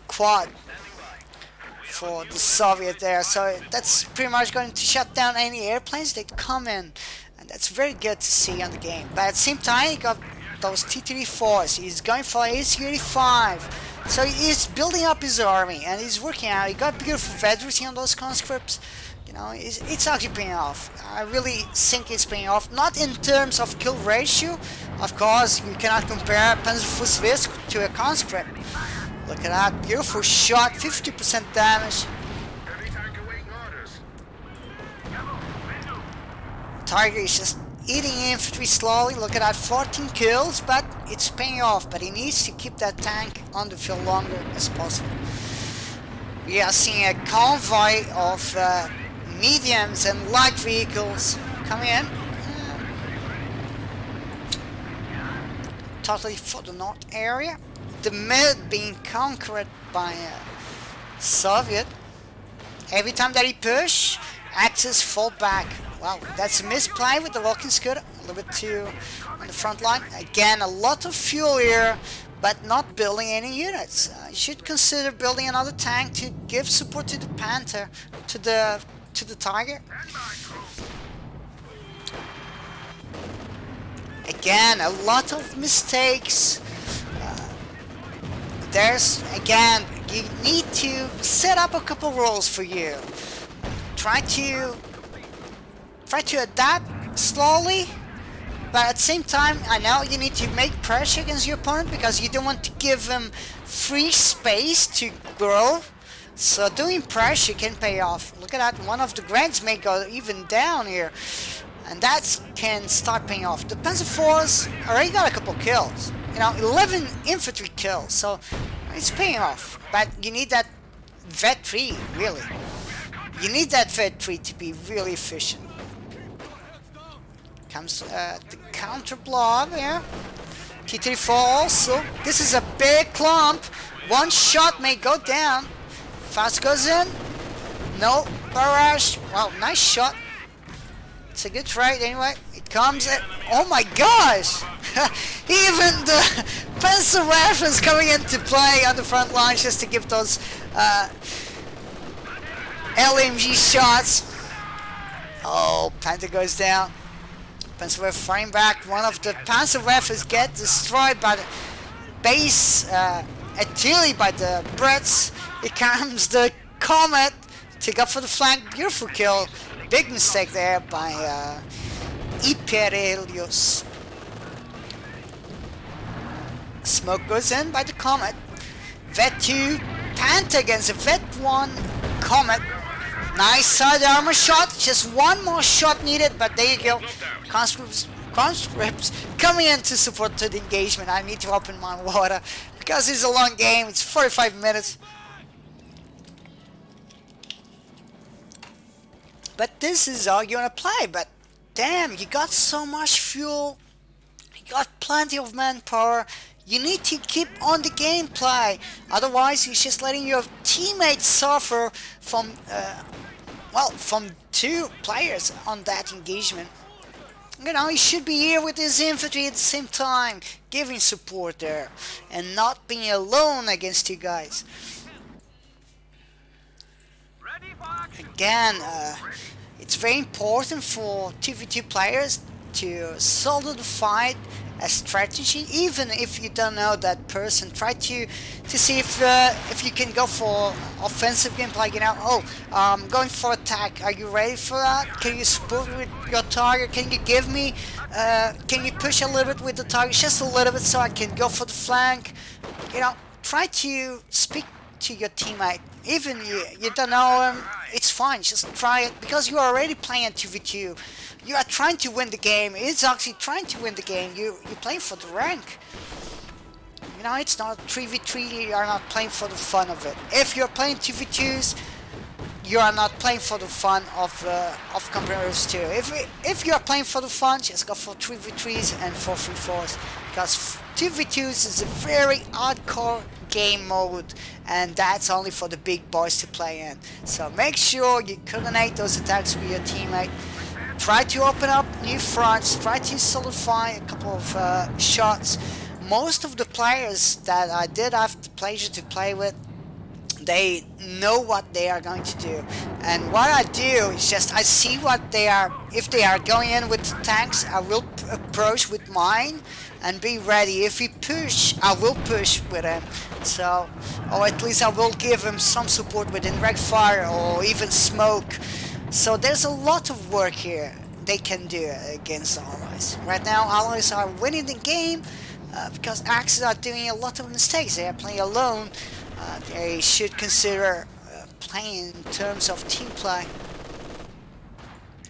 quad for the Soviet there. So that's pretty much going to shut down any airplanes that come in. And that's very good to see on the game. But at the same time, you got those T-34s. He's going for AC-85. So he's building up his army and he's working out. He got beautiful veterans on those conscripts. You know, it's actually paying off. I really think it's paying off. Not in terms of kill ratio. Of course, you cannot compare Panzerfaust to a conscript. Look at that, beautiful shot, 50% damage. Tiger is just eating infantry slowly. Look at that, 14 kills, but it's paying off. But he needs to keep that tank on the field longer as possible. We are seeing a convoy of mediums and light vehicles coming in. Totally for the north area. The mid being conquered by Soviet. Every time that he push, Axis fall back. Well, that's a misplay with the walking scooter. A little bit too on the front line. Again, a lot of fuel here, but not building any units. You should consider building another tank to give support to the Panther, to the Tiger. Again, a lot of mistakes. There's, again, you need to set up a couple roles for you. Try to adapt slowly, but at the same time, I know you need to make pressure against your opponent because you don't want to give him free space to grow. So doing pressure can pay off. Look at that, one of the Greds may go even down here, and that can start paying off. The Panzerfaust already got a couple kills. You know, 11 infantry kills, so it's paying off. But you need that V.l.a.d, really. You need that V.l.a.d to be really efficient. Comes the counter blob here. T-34 also. This is a big clump. One shot may go down. Fast goes in. No barrage. Wow, nice shot. It's a good trade anyway. It comes in. Oh my gosh! Even the Panzer rifles coming into play on the front lines just to give those LMG shots. Oh, Panther goes down. Panzer rifle firing back. One of the Panzer rifles get destroyed by the base artillery by the Brits. Here comes the Comet. Take up for the flank. Beautiful kill. Big mistake there by hyperelioz. Smoke goes in by the Comet. V.l.a.D. Panther against a V.l.a.D. Comet. Nice side armor shot. Just one more shot needed, but there you go. Conscripts coming in to support the engagement. I need to open my water because it's a long game. It's 45 minutes. But this is how you're gonna play. But damn, you got so much fuel. You got plenty of manpower. You need to keep on the gameplay. Otherwise, you're just letting your teammates suffer from, from two players on that engagement. You know, he should be here with his infantry at the same time, giving support there, and not being alone against you guys. Again, it's very important for 2v2 players to solidify a strategy, even if you don't know that person. Try to see if you can go for offensive gameplay. You know, I'm going for attack. Are you ready for that? Can you support with your target? Can you give me? Can you push a little bit with the target, just a little bit, so I can go for the flank? You know, try to speak to your teammate. Even you don't know him, it's fine. Just try it because you are already playing 2v2. You are trying to win the game. It's actually trying to win the game. You're playing for the rank. You know, it's not 3v3. You are not playing for the fun of it. If you're playing 2v2s, you are not playing for the fun of competitors too. If you are playing for the fun, just go for 3v3s and 4v4s, because 2v2s is a very hardcore game mode, and that's only for the big boys to play in. So make sure you coordinate those attacks with your teammate. Try to open up new fronts. Try to solidify a couple of shots. Most of the players that I did have the pleasure to play with, they know what they are going to do, and what I do is just I see what they are. If they are going in with tanks, I will approach with mine and be ready. If he push, I will push with him. So, or at least I will give him some support with indirect fire or even smoke. So there's a lot of work here they can do against allies. Right now, allies are winning the game because Axis are doing a lot of mistakes. They are playing alone. They should consider playing in terms of team play.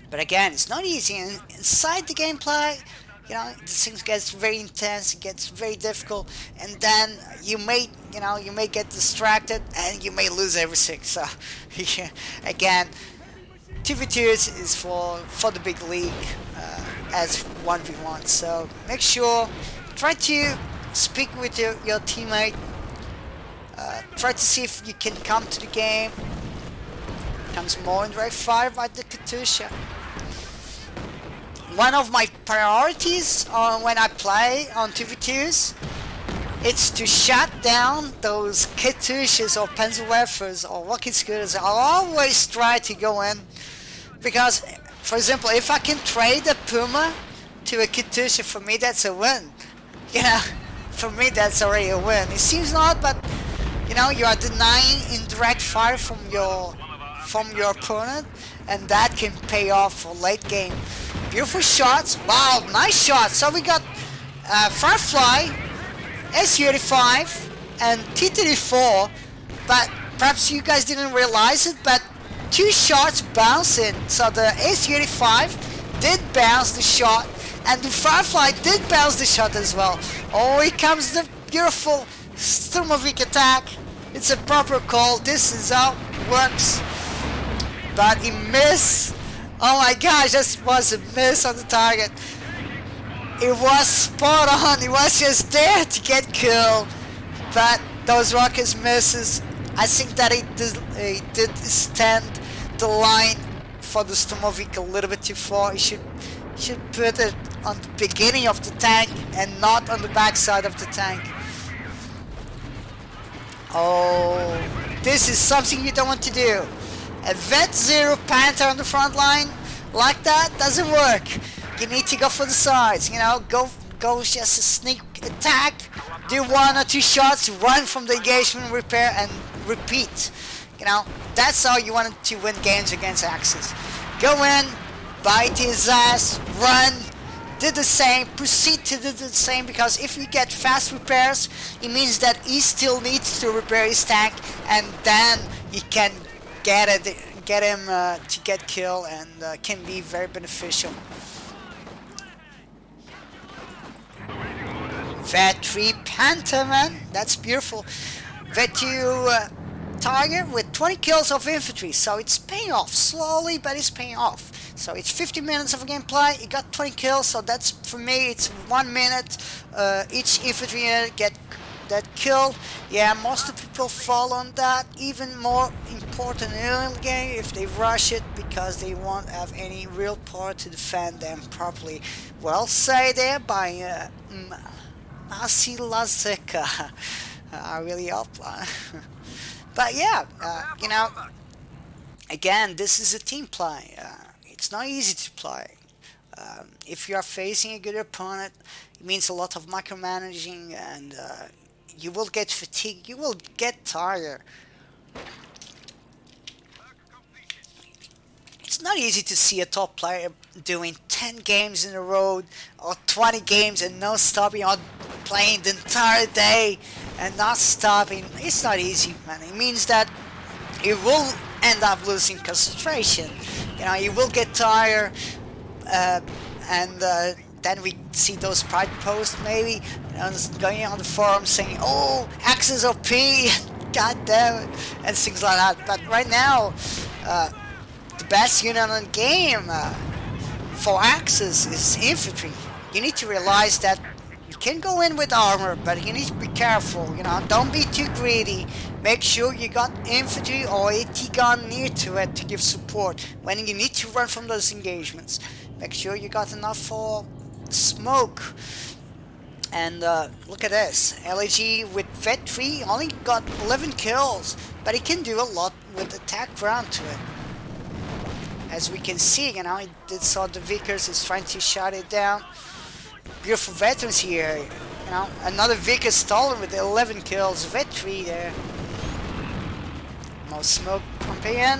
But again, it's not easy. Inside the gameplay, you know, this thing gets very intense. It gets very difficult, and then you may get distracted and you may lose everything. So, yeah, again, 2v2 is for the big league as 1v1. So make sure, try to speak with your teammate. Try to see if you can come to the game. Comes more in direct fire by the Katusha. One of my priorities when I play on 2v2s, it's to shut down those Katushas or Panzerwerfers or rocket scooters. I'll always try to go in, because, for example, if I can trade a Puma to a Katusha, for me that's a win. You know, for me that's already a win. It seems not, but you know, you are denying indirect fire from your opponent, and that can pay off for late game. Beautiful shots. Wow, nice shots. So we got Firefly, SU-85, and T-34, but perhaps you guys didn't realize it, but 2 shots bouncing. So the SU-85 did bounce the shot, and the Firefly did bounce the shot as well. Oh, here comes the beautiful Sturmovik attack. It's a proper call. This is how it works. But he missed. Oh my gosh, that was a miss on the target. It was spot on. He was just there to get killed. But those rockets misses. I think that he did stand the line for the Sturmovik a little bit too far. He should put it on the beginning of the tank and not on the back side of the tank. Oh, this is something you don't want to do. A Vet Zero Panther on the front line like that doesn't work. You need to go for the sides. You know, go just a sneak attack, do 1 or 2 shots, run from the engagement, repair, and repeat. You know, that's how you want to win games against Axis. Go in, bite his ass, run. Do the same, proceed to do the same, because if you get fast repairs, it means that he still needs to repair his tank, and then you can get him to get killed, and can be very beneficial. V.l.a.d. Panther, man, that's beautiful. V.l.a.d. target with 20 kills of infantry, so it's paying off slowly, but it's paying off. So it's 50 minutes of gameplay. He got 20 kills, so that's, for me, it's 1 minute. Each infantry unit get killed. Yeah, most of the people fall on that. Even more important in the early game if they rush it, because they won't have any real power to defend them properly. Well said there by Nasi Lazeka. I really hope. But yeah, you know, again, this is a team play. It's not easy to play. If you are facing a good opponent, it means a lot of micromanaging, and you will get fatigued, you will get tired. It's not easy to see a top player doing 10 games in a row or 20 games and no stopping, or playing the entire day and not stopping. It's not easy, man. It means that you will end up losing concentration. You know, you will get tired, and then we see those pride posts, maybe, you know, going on the forum saying, "Oh, Axis OP, god damn it," and things like that. But right now, The best unit on the game for Axis is infantry. You need to realize that you can go in with armor, but you need to be careful. Don't be too greedy. Make sure you got infantry or AT gun near to it to give support when you need to run from those engagements. Make sure you got enough for smoke. And look at this. LAG with V.l.a.d only got 11 kills, but he can do a lot with attack round to it. As we can see, he did saw the Vickers is trying to shut it down. Beautiful veterans here. Another Vickers stolen with 11 kills. V.l.a.d there. More smoke pumping in.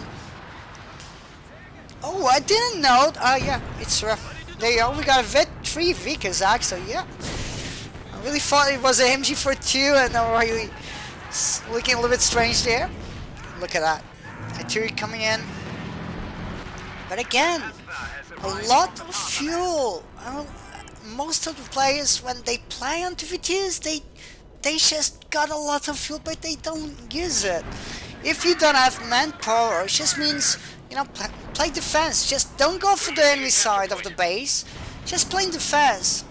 Oh, I didn't know. Yeah, it's there you go. We got a V.l.a.d 3 Vickers actually. Yeah. I really thought it was an MG42 and really looking a little bit strange there. Look at that. Artillery coming in. But again, a lot of fuel. Most of the players, when they play on TVTs, they just got a lot of fuel, but they don't use it. If you don't have manpower, it just means, play defense. Just don't go for the enemy side of the base. Just play defense.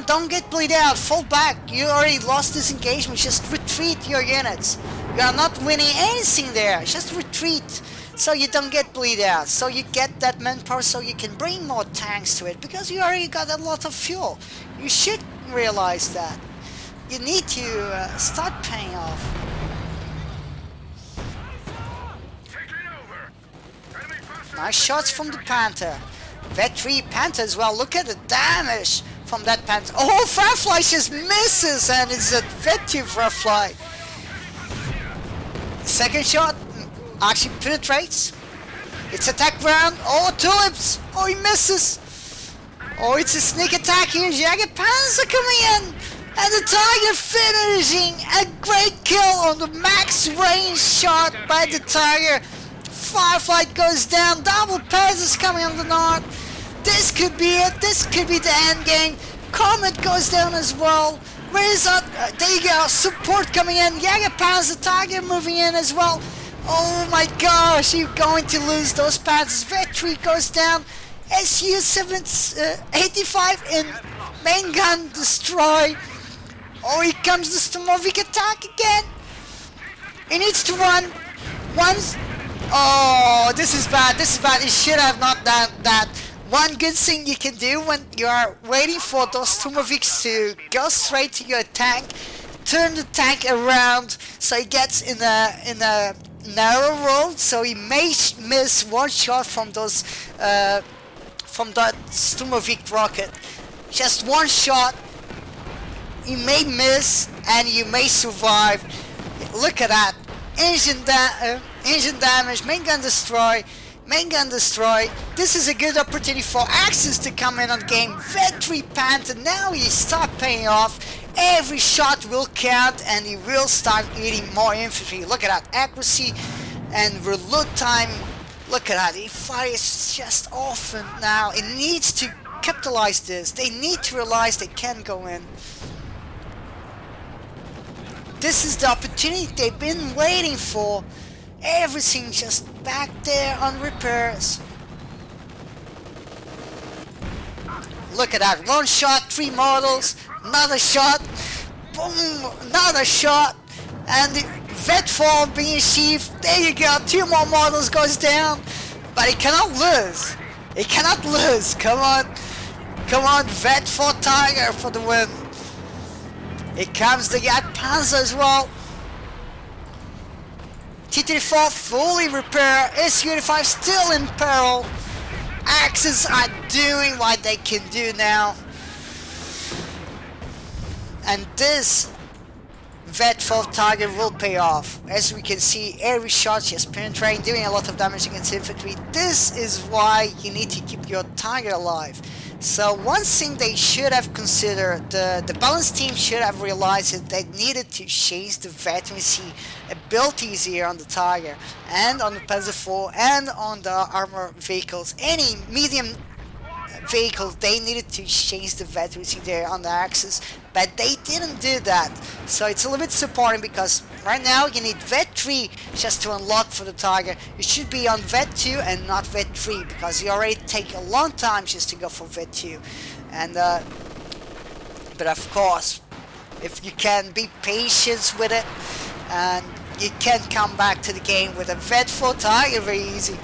Don't get bleed out. Fall back. You already lost this engagement. Just retreat your units. You are not winning anything there. Just retreat so you don't get bleed out. So you get that manpower so you can bring more tanks to it because you already got a lot of fuel. You should realize that. You need to start paying off. Nice shots from the Panther. V.l.a.d 3 Panther as well. Look at the damage from that Panther. Oh, Firefly just misses and it's a V.l.a.d 2 Firefly. Second shot actually penetrates. It's attack round. Oh, tulips. Oh, he misses. Oh, it's a sneak attack here. Jagged Panzer coming in. And the Tiger finishing a great kill on the max range shot by the Tiger. Firefly goes down. Double Panzers coming on the north. This could be it. This could be the end game. Comet goes down as well. Where is that? There you go. Support coming in. Jager Panzer, Tiger moving in as well. Oh my gosh, you're going to lose those Panzers. V.l.a.d 3 goes down. Su-85 in main gun destroy. Oh, here comes the Stomovic attack again. He needs to run. Once. Oh, this is bad. This is bad. He should have not done that. One good thing you can do when you are waiting for those Stomovics to go straight to your tank, turn the tank around so he gets in a narrow road, so he may miss one shot from those from that Stomovic rocket. Just one shot. You may miss and you may survive. Look at that. Engine damage, main gun destroy, main gun destroy. This is a good opportunity for Axis to come in on game. V.l.a.d 3 Panther, now he start paying off. Every shot will count and he will start eating more infantry. Look at that accuracy and reload time. Look at that, he fires just often now. It needs to capitalize this. They need to realize they can go in. This is the opportunity they've been waiting for. Everything just back there on repairs. Look at that. One shot, 3 models. Another shot. Boom. Another shot. And the V.l.a.d 4 being achieved. There you go. 2 more models goes down. But he cannot lose. He cannot lose. Come on. Come on. V.l.a.d 4 Tiger for the win. Here comes the Jager Panzer as well. T-34 fully repaired. Su-85 still in peril. Axis are doing what they can do now. And this V.l.a.d 4 target will pay off. As we can see, every shot just penetrating, doing a lot of damage against infantry. This is why you need to keep your target alive. So one thing they should have considered, the balance team should have realized that they needed to change the veterancy abilities here on the Tiger and on the Panzer IV and on the armor vehicles. Any medium vehicle, they needed to change the veterancy there on the Axis, but they didn't do that. So it's a little bit disappointing because right now you need V.l.a.d V.l.a.d just to unlock for the Tiger. You should be on V.l.a.d 2 and not V.l.a.d 3 because you already take a long time just to go for V.l.a.d 2. And but of course, if you can be patient with it, and you can come back to the game with a V.l.a.d 4 Tiger very easy.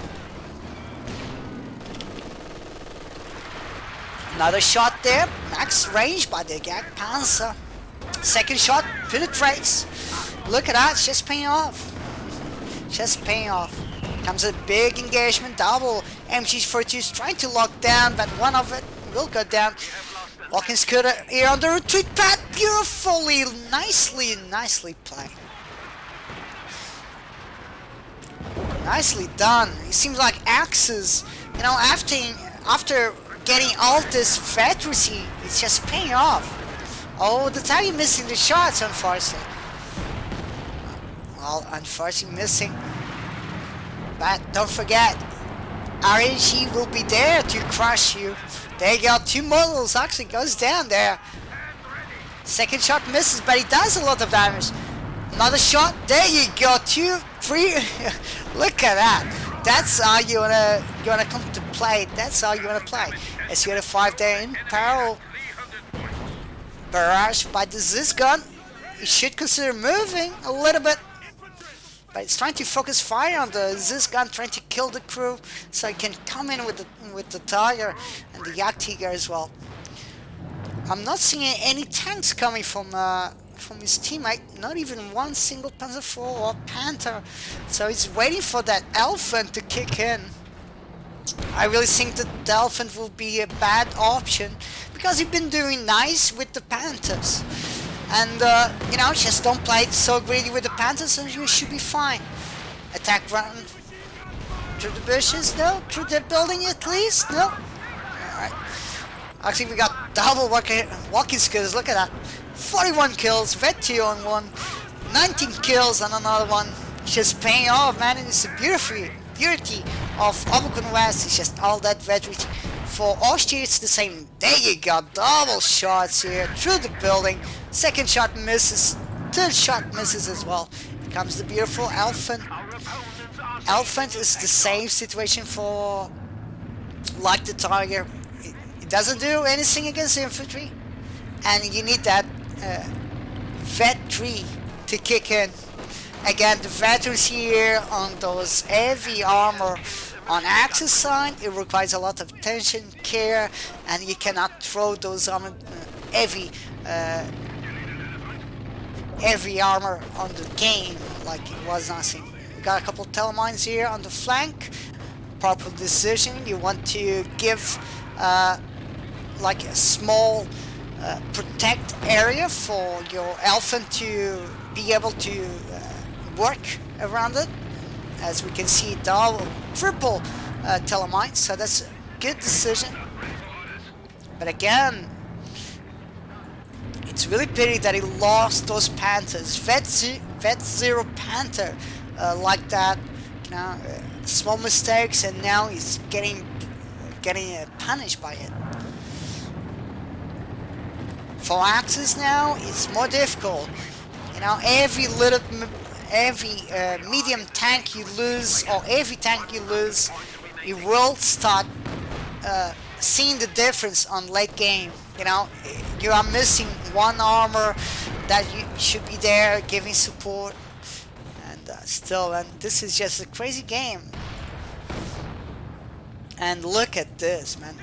Another shot there, max range by the Gag Panzer. Second shot penetrates. Look at that, it's just paying off. Just paying off. Comes a big engagement, double MG42s trying to lock down, but one of it will go down. Walking scooter here on the retreat pad, beautifully, nicely played. Nicely done. It seems like Axis, you know, after getting all this veterancy, it's just paying off. Oh, the Tiger missing the shots, unfortunately. Well, unfortunately missing. But don't forget, RNG will be there to crush you. They got two models, actually goes down there. Second shot misses, but he does a lot of damage. Another shot, there you go, 2, 3. Look at that. That's how you wanna come to play. That's how you wanna play. SU-5 there in parallel. Barrage by the Ziz gun. You should consider moving a little bit. But it's trying to focus fire on the Ziz gun, trying to kill the crew, so he can come in with the Tiger and the Yak Tiger as well. I'm not seeing any tanks coming from his teammate, not even one single Panzer IV or Panther. So he's waiting for that Elephant to kick in. I really think that the Elephant will be a bad option because he's been doing nice with the Panthers. And, you know, just don't play it so greedy with the Panthers and you should be fine. Attack run through the bushes? No? Through the building at least? No? Alright. Actually, we got double walking skills. Look at that. 41 kills, V.l.a.d 2 on one, 19 kills on another one. It's just paying off, man. And it's a beauty of Oberkon West. It's just all that V.l.a.d. For Austria, it's the same. There you go, double shots here through the building. Second shot misses, third shot misses as well. Here comes the beautiful Elephant. Elephant is the same situation for like the Tiger. It doesn't do anything against infantry, and you need that V.l.a.d 3 to kick in. Again, the veterans here on those heavy armor on Axis side, it requires a lot of attention, care, and you cannot throw those armor, heavy armor on the game like it was nothing. We got a couple of telemines here on the flank. Proper decision. You want to give like a small protect area for your Elephant to be able to work around it. As we can see, double, triple telemines, so that's a good decision. But again, it's really pity that he lost those Panthers. V.l.a.d 0 Panther like that, you know, small mistakes, and now he's getting punished by it. For Axis now, it's more difficult. You know, every medium tank you lose, or every tank you lose, you will start seeing the difference on late game. You know, you are missing one armor that you should be there giving support, and and this is just a crazy game. And look at this, man.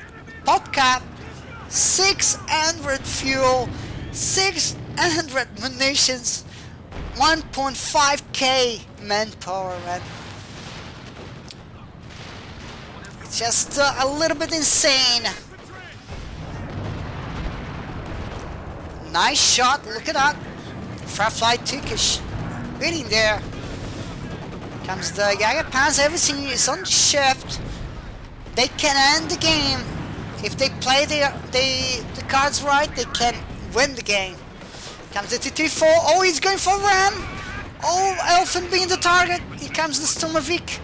PopCap, 600 fuel, 600 munitions, 1.5k manpower, man. It's just a little bit insane. Nice shot, look at that. Firefly Turkish beating there. Comes the Jager Panzer, everything is on shift. They can end the game. If they play the cards right, they can win the game. Comes the T-4, oh, he's going for ram. Oh, Elephant being the target. Here comes the Sturmovik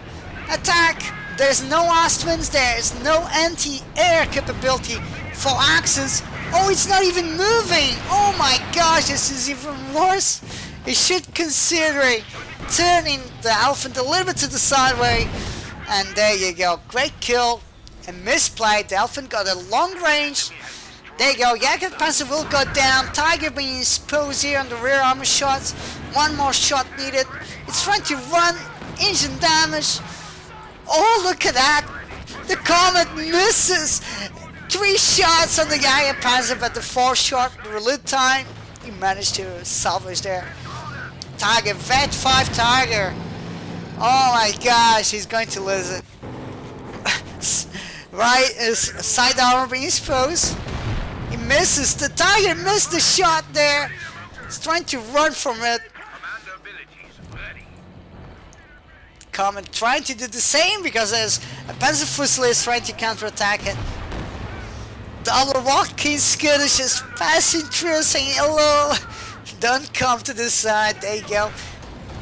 attack. There's no Ostwinds, there's no anti-air capability for Axis. Oh, it's not even moving. Oh my gosh, this is even worse. You should consider turning the elephant a little bit to the sideway, and there you go. Great kill and misplay. The elephant got a long range. There you go. Jakob Panzer will go down. Tiger being exposed here on the rear armor shots. One more shot needed. It's trying to run. Engine damage. Oh, look at that. The Comet misses. 3 shots on the Jager Panzer, but the 4th shot, the reload time, he managed to salvage there. Tiger, V.l.a.d Tiger. Oh my gosh, he's going to lose it. Right, his side armor being exposed. He misses. The Tiger missed the shot there. He's trying to run from it. Comet trying to do the same because there's a Panzer Fusilier trying to counterattack it. Double walking scooter just passing through saying hello. Don't come to this side. There you go.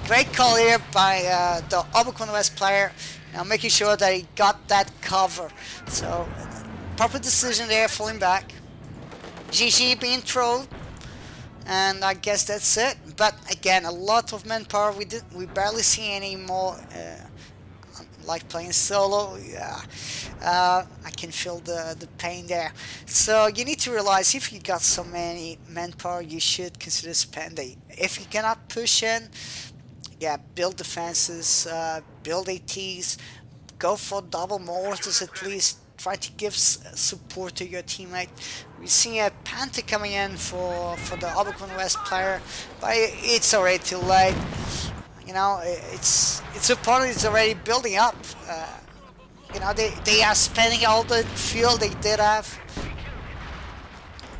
Great call here by the V.l.a.d player. Now making sure that he got that cover. So proper decision there, falling back. GG being thrown. And I guess that's it. But again, a lot of manpower. We barely see any more. Like playing solo, yeah, I can feel the pain there. So you need to realize if you got so many manpower, you should consider spending. If you cannot push in, yeah, build defenses, build ATs, go for double mortars at least. Try to give support to your teammate. We see a Panther coming in for the V.l.a.d player, but it's already too late. You know, its opponent is already building up. You know, they are spending all the fuel they did have,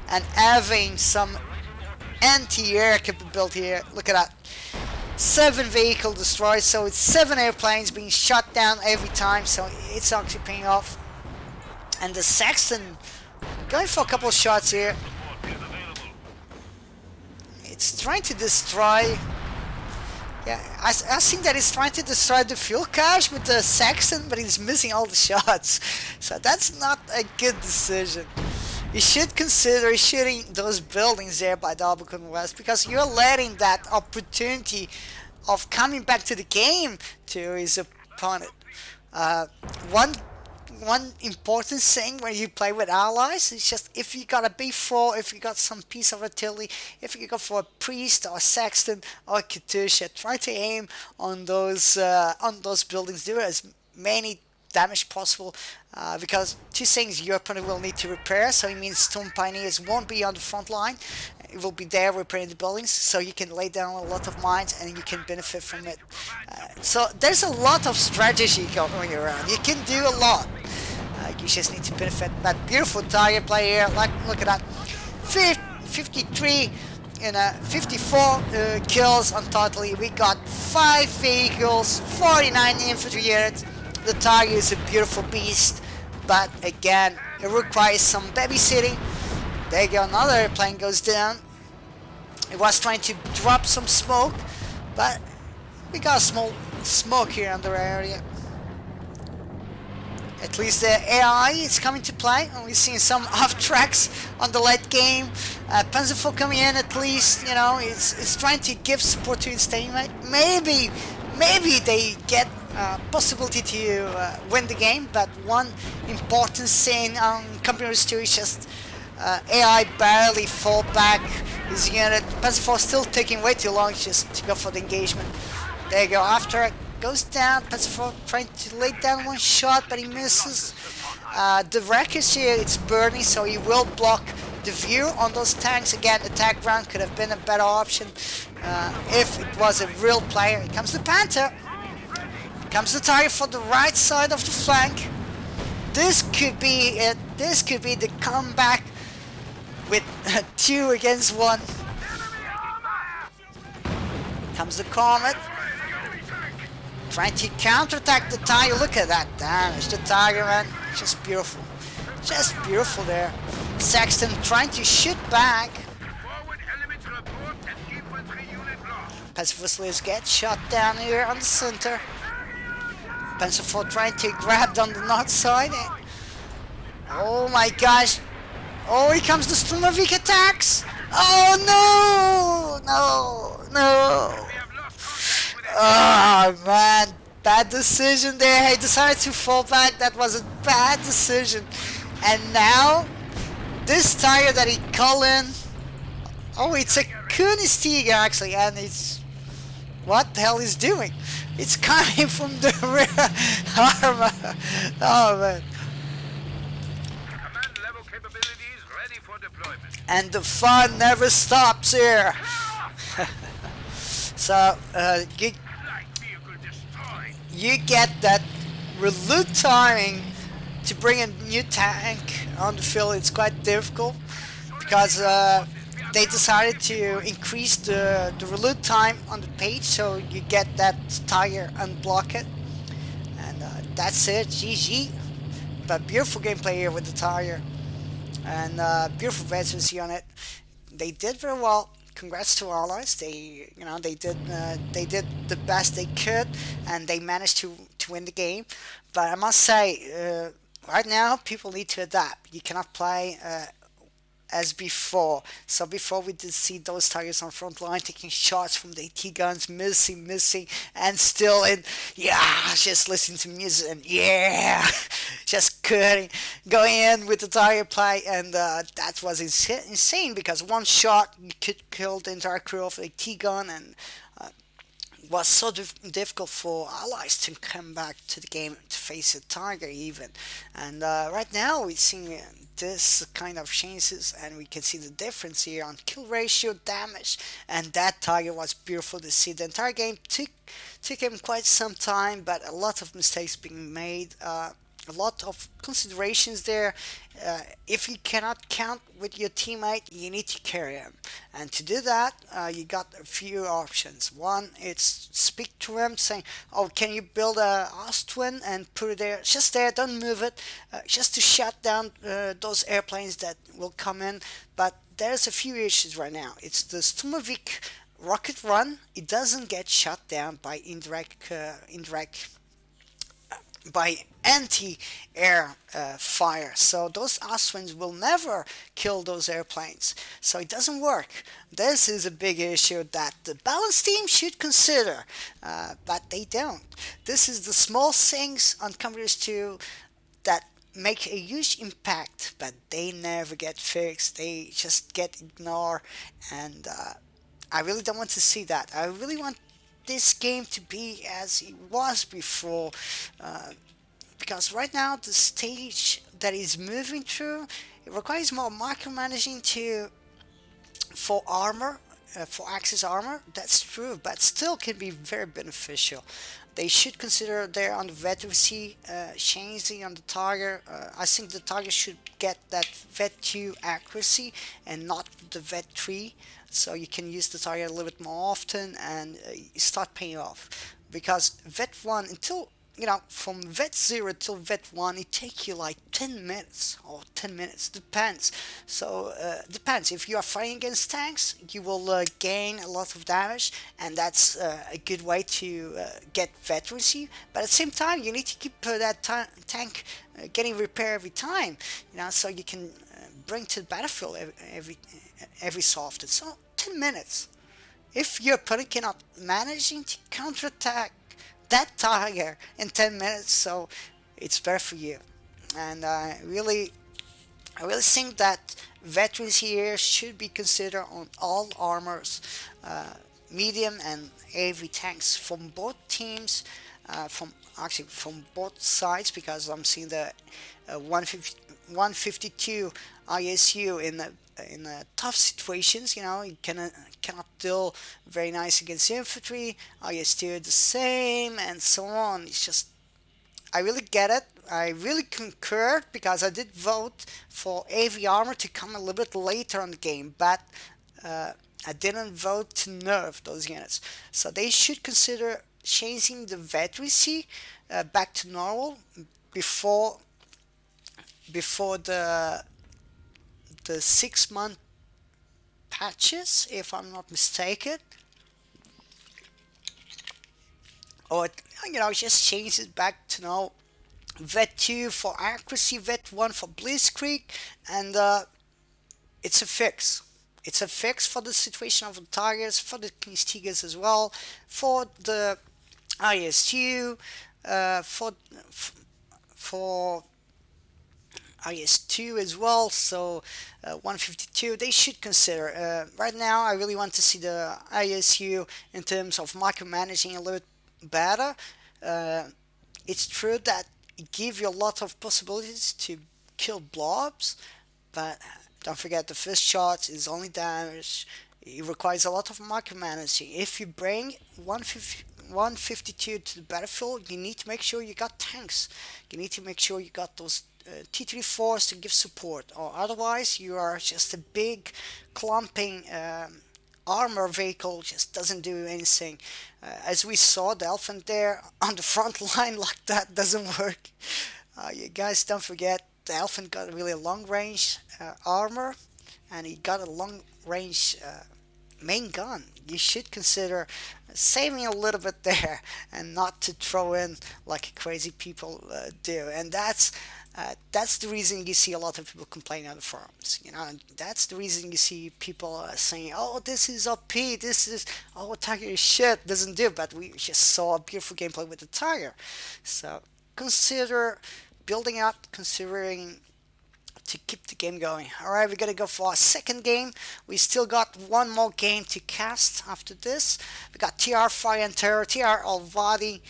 and having some anti-air capability here. Look at that, 7 vehicle destroyed, so it's 7 airplanes being shot down every time. So it's actually paying off. And the Sexton going for a couple of shots here. It's trying to destroy. Yeah, I think that he's trying to destroy the fuel cache with the Sexton, but he's missing all the shots. So that's not a good decision. You should consider shooting those buildings there by the V.l.a.d because you're letting that opportunity of coming back to the game to his opponent. One important thing when you play with allies is just if you got a B4, if you got some piece of artillery, if you go for a priest or a sexton or a katusha, try to aim on those buildings. Do as many damage possible because 2 things your opponent will need to repair. So it means Stone Pioneers won't be on the front line. It will be there repairing the buildings, so you can lay down a lot of mines and you can benefit from it. So there's a lot of strategy going around. You can do a lot. You just need to benefit. That beautiful target play here. Like, look at that, 53 and 54 kills on totally. We got 5 vehicles, 49 infantry units. The target is a beautiful beast, but again, it requires some babysitting. There you go, another airplane goes down. It was trying to drop some smoke, but we got a small smoke here in the area. At least the AI is coming to play. We've seen some off tracks on the late game. Panzerful coming in at least, you know, it's trying to give support to its teammate. Maybe they get possibility to win the game, but one important thing on Company Race 2 is just AI barely fall back his unit. Panzerfall still taking way too long just to go for the engagement. There you go, after it goes down, Panzerfall trying to lay down one shot, but he misses. The wreckage here, it's burning, so he will block the view on those tanks. Again, attack ground could have been a better option if it was a real player. Here comes the Panther. Here comes the target for the right side of the flank. This could be it. This could be the comeback with 2 against 1. Comes the Comet. Trying to counterattack the Tiger. Look at that damage. The Tiger, man. Just beautiful. Just beautiful there. Sexton trying to shoot back. Panzer get shot down here on the center. Panzer trying to grab on the north side. Oh my gosh. Oh, here comes the Sturmovik attacks. Oh no! No! No! Oh man, bad decision there. He decided to fall back. That was a bad decision. And now this tire that he called in. Oh, it's a Königstigger actually, and it's what the hell he's doing? It's coming from the rear armor. Oh man. Command level capabilities ready for deployment. And the fun never stops here. So Light vehicle destroyed. you get that reload timing to bring a new tank on the field. It's quite difficult because they decided to increase the reload time on the page, so you get that tire unblock it, and that's it. GG. But beautiful gameplay here with the tire, and beautiful veterancy on it. They did very well. Congrats to allies. They did the best they could, and they managed to win the game. But I must say, right now people need to adapt. You cannot play as before. So before we did see those targets on front line taking shots from the AT guns, missing, and still in, yeah, just listening to music and yeah, just cutting, going in with the target play, and that was insane because one shot you could kill the entire crew of the AT gun, and was so difficult for allies to come back to the game to face a target even. And right now we're seeing this kind of changes, and we can see the difference here on kill ratio, damage, and that target was beautiful to see. The entire game took him quite some time, but a lot of mistakes being made. A lot of considerations there. If you cannot count with your teammate, you need to carry him, and to do that, you got a few options. One, it's speak to him, saying, "Oh, can you build a Ostwin and put it there, just there, don't move it, just to shut down those airplanes that will come in." But there's a few issues right now. It's the Sturmovik rocket run. It doesn't get shut down by indirect by anti-air fire, so those Ostwinds will never kill those airplanes, so it doesn't work. This is a big issue that the balance team should consider, but they don't. This is the small things on Computers 2 that make a huge impact, but they never get fixed. They just get ignored, and I really don't want to see that. I really want this game to be as it was before, because right now the stage that is moving through, it requires more micromanaging to for armor, for Axis armor. That's true, but still can be very beneficial. They should consider there on the veterancy, changing on the target. I think the target should get that VET2 accuracy and not the VET3, so you can use the target a little bit more often, and start paying off. Because VET1 until, from vet 0 till vet 1, it takes you like 10 minutes or 10 minutes, depends. So depends. If you are fighting against tanks, you will gain a lot of damage, and that's a good way to get veterancy. But at the same time, you need to keep that tank getting repair every time, so you can bring to the battlefield every so often. So 10 minutes. If your opponent cannot managing to counterattack that target in 10 minutes, so it's better for you. And I really think that veterans here should be considered on all armors, medium and heavy tanks from both teams, from both sides, because I'm seeing the 152 ISU in tough situations. You cannot deal very nice against infantry. IS2 the same, and so on. It's just, I really get it. I really concur, because I did vote for AV armor to come a little bit later on the game, but I didn't vote to nerf those units. So they should consider changing the veterancy back to normal before the 6-month patches, if I'm not mistaken, or just change it back to now vet 2 for accuracy, vet 1 for blitzkrieg, and it's a fix. it's a fix for the situation of the Tigers, for the Kings Tigers as well, for the IS2, for IS2 as well. So 152, they should consider. Right now, I really want to see the ISU in terms of micromanaging a little better. Uh, it's true that it gives you a lot of possibilities to kill blobs, but don't forget the first shot is only damage. It requires a lot of micromanaging. If you bring 152 to the battlefield, you need to make sure you got tanks. You need to make sure you got those T-34s to give support, or otherwise you are just a big clumping armor vehicle, just doesn't do anything. As we saw, the elephant there on the front line like that doesn't work. You guys don't forget the elephant got really long range armor, and he got a long range main gun. You should consider saving a little bit there and not to throw in like crazy people do. And that's the reason you see a lot of people complaining on the forums. You know, and that's the reason you see people saying, "Oh, this is OP. This is Tiger is shit. Doesn't do." But we just saw a beautiful gameplay with the Tiger. So consider building up, considering to keep the game going. Alright, we're gonna go for our second game. We still got one more game to cast after this. We got TR Fire and Terror, TR Alvadi,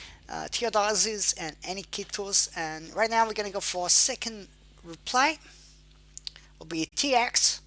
Theodosius, and Anikitos. And right now we're gonna go for a second replay. Will be TX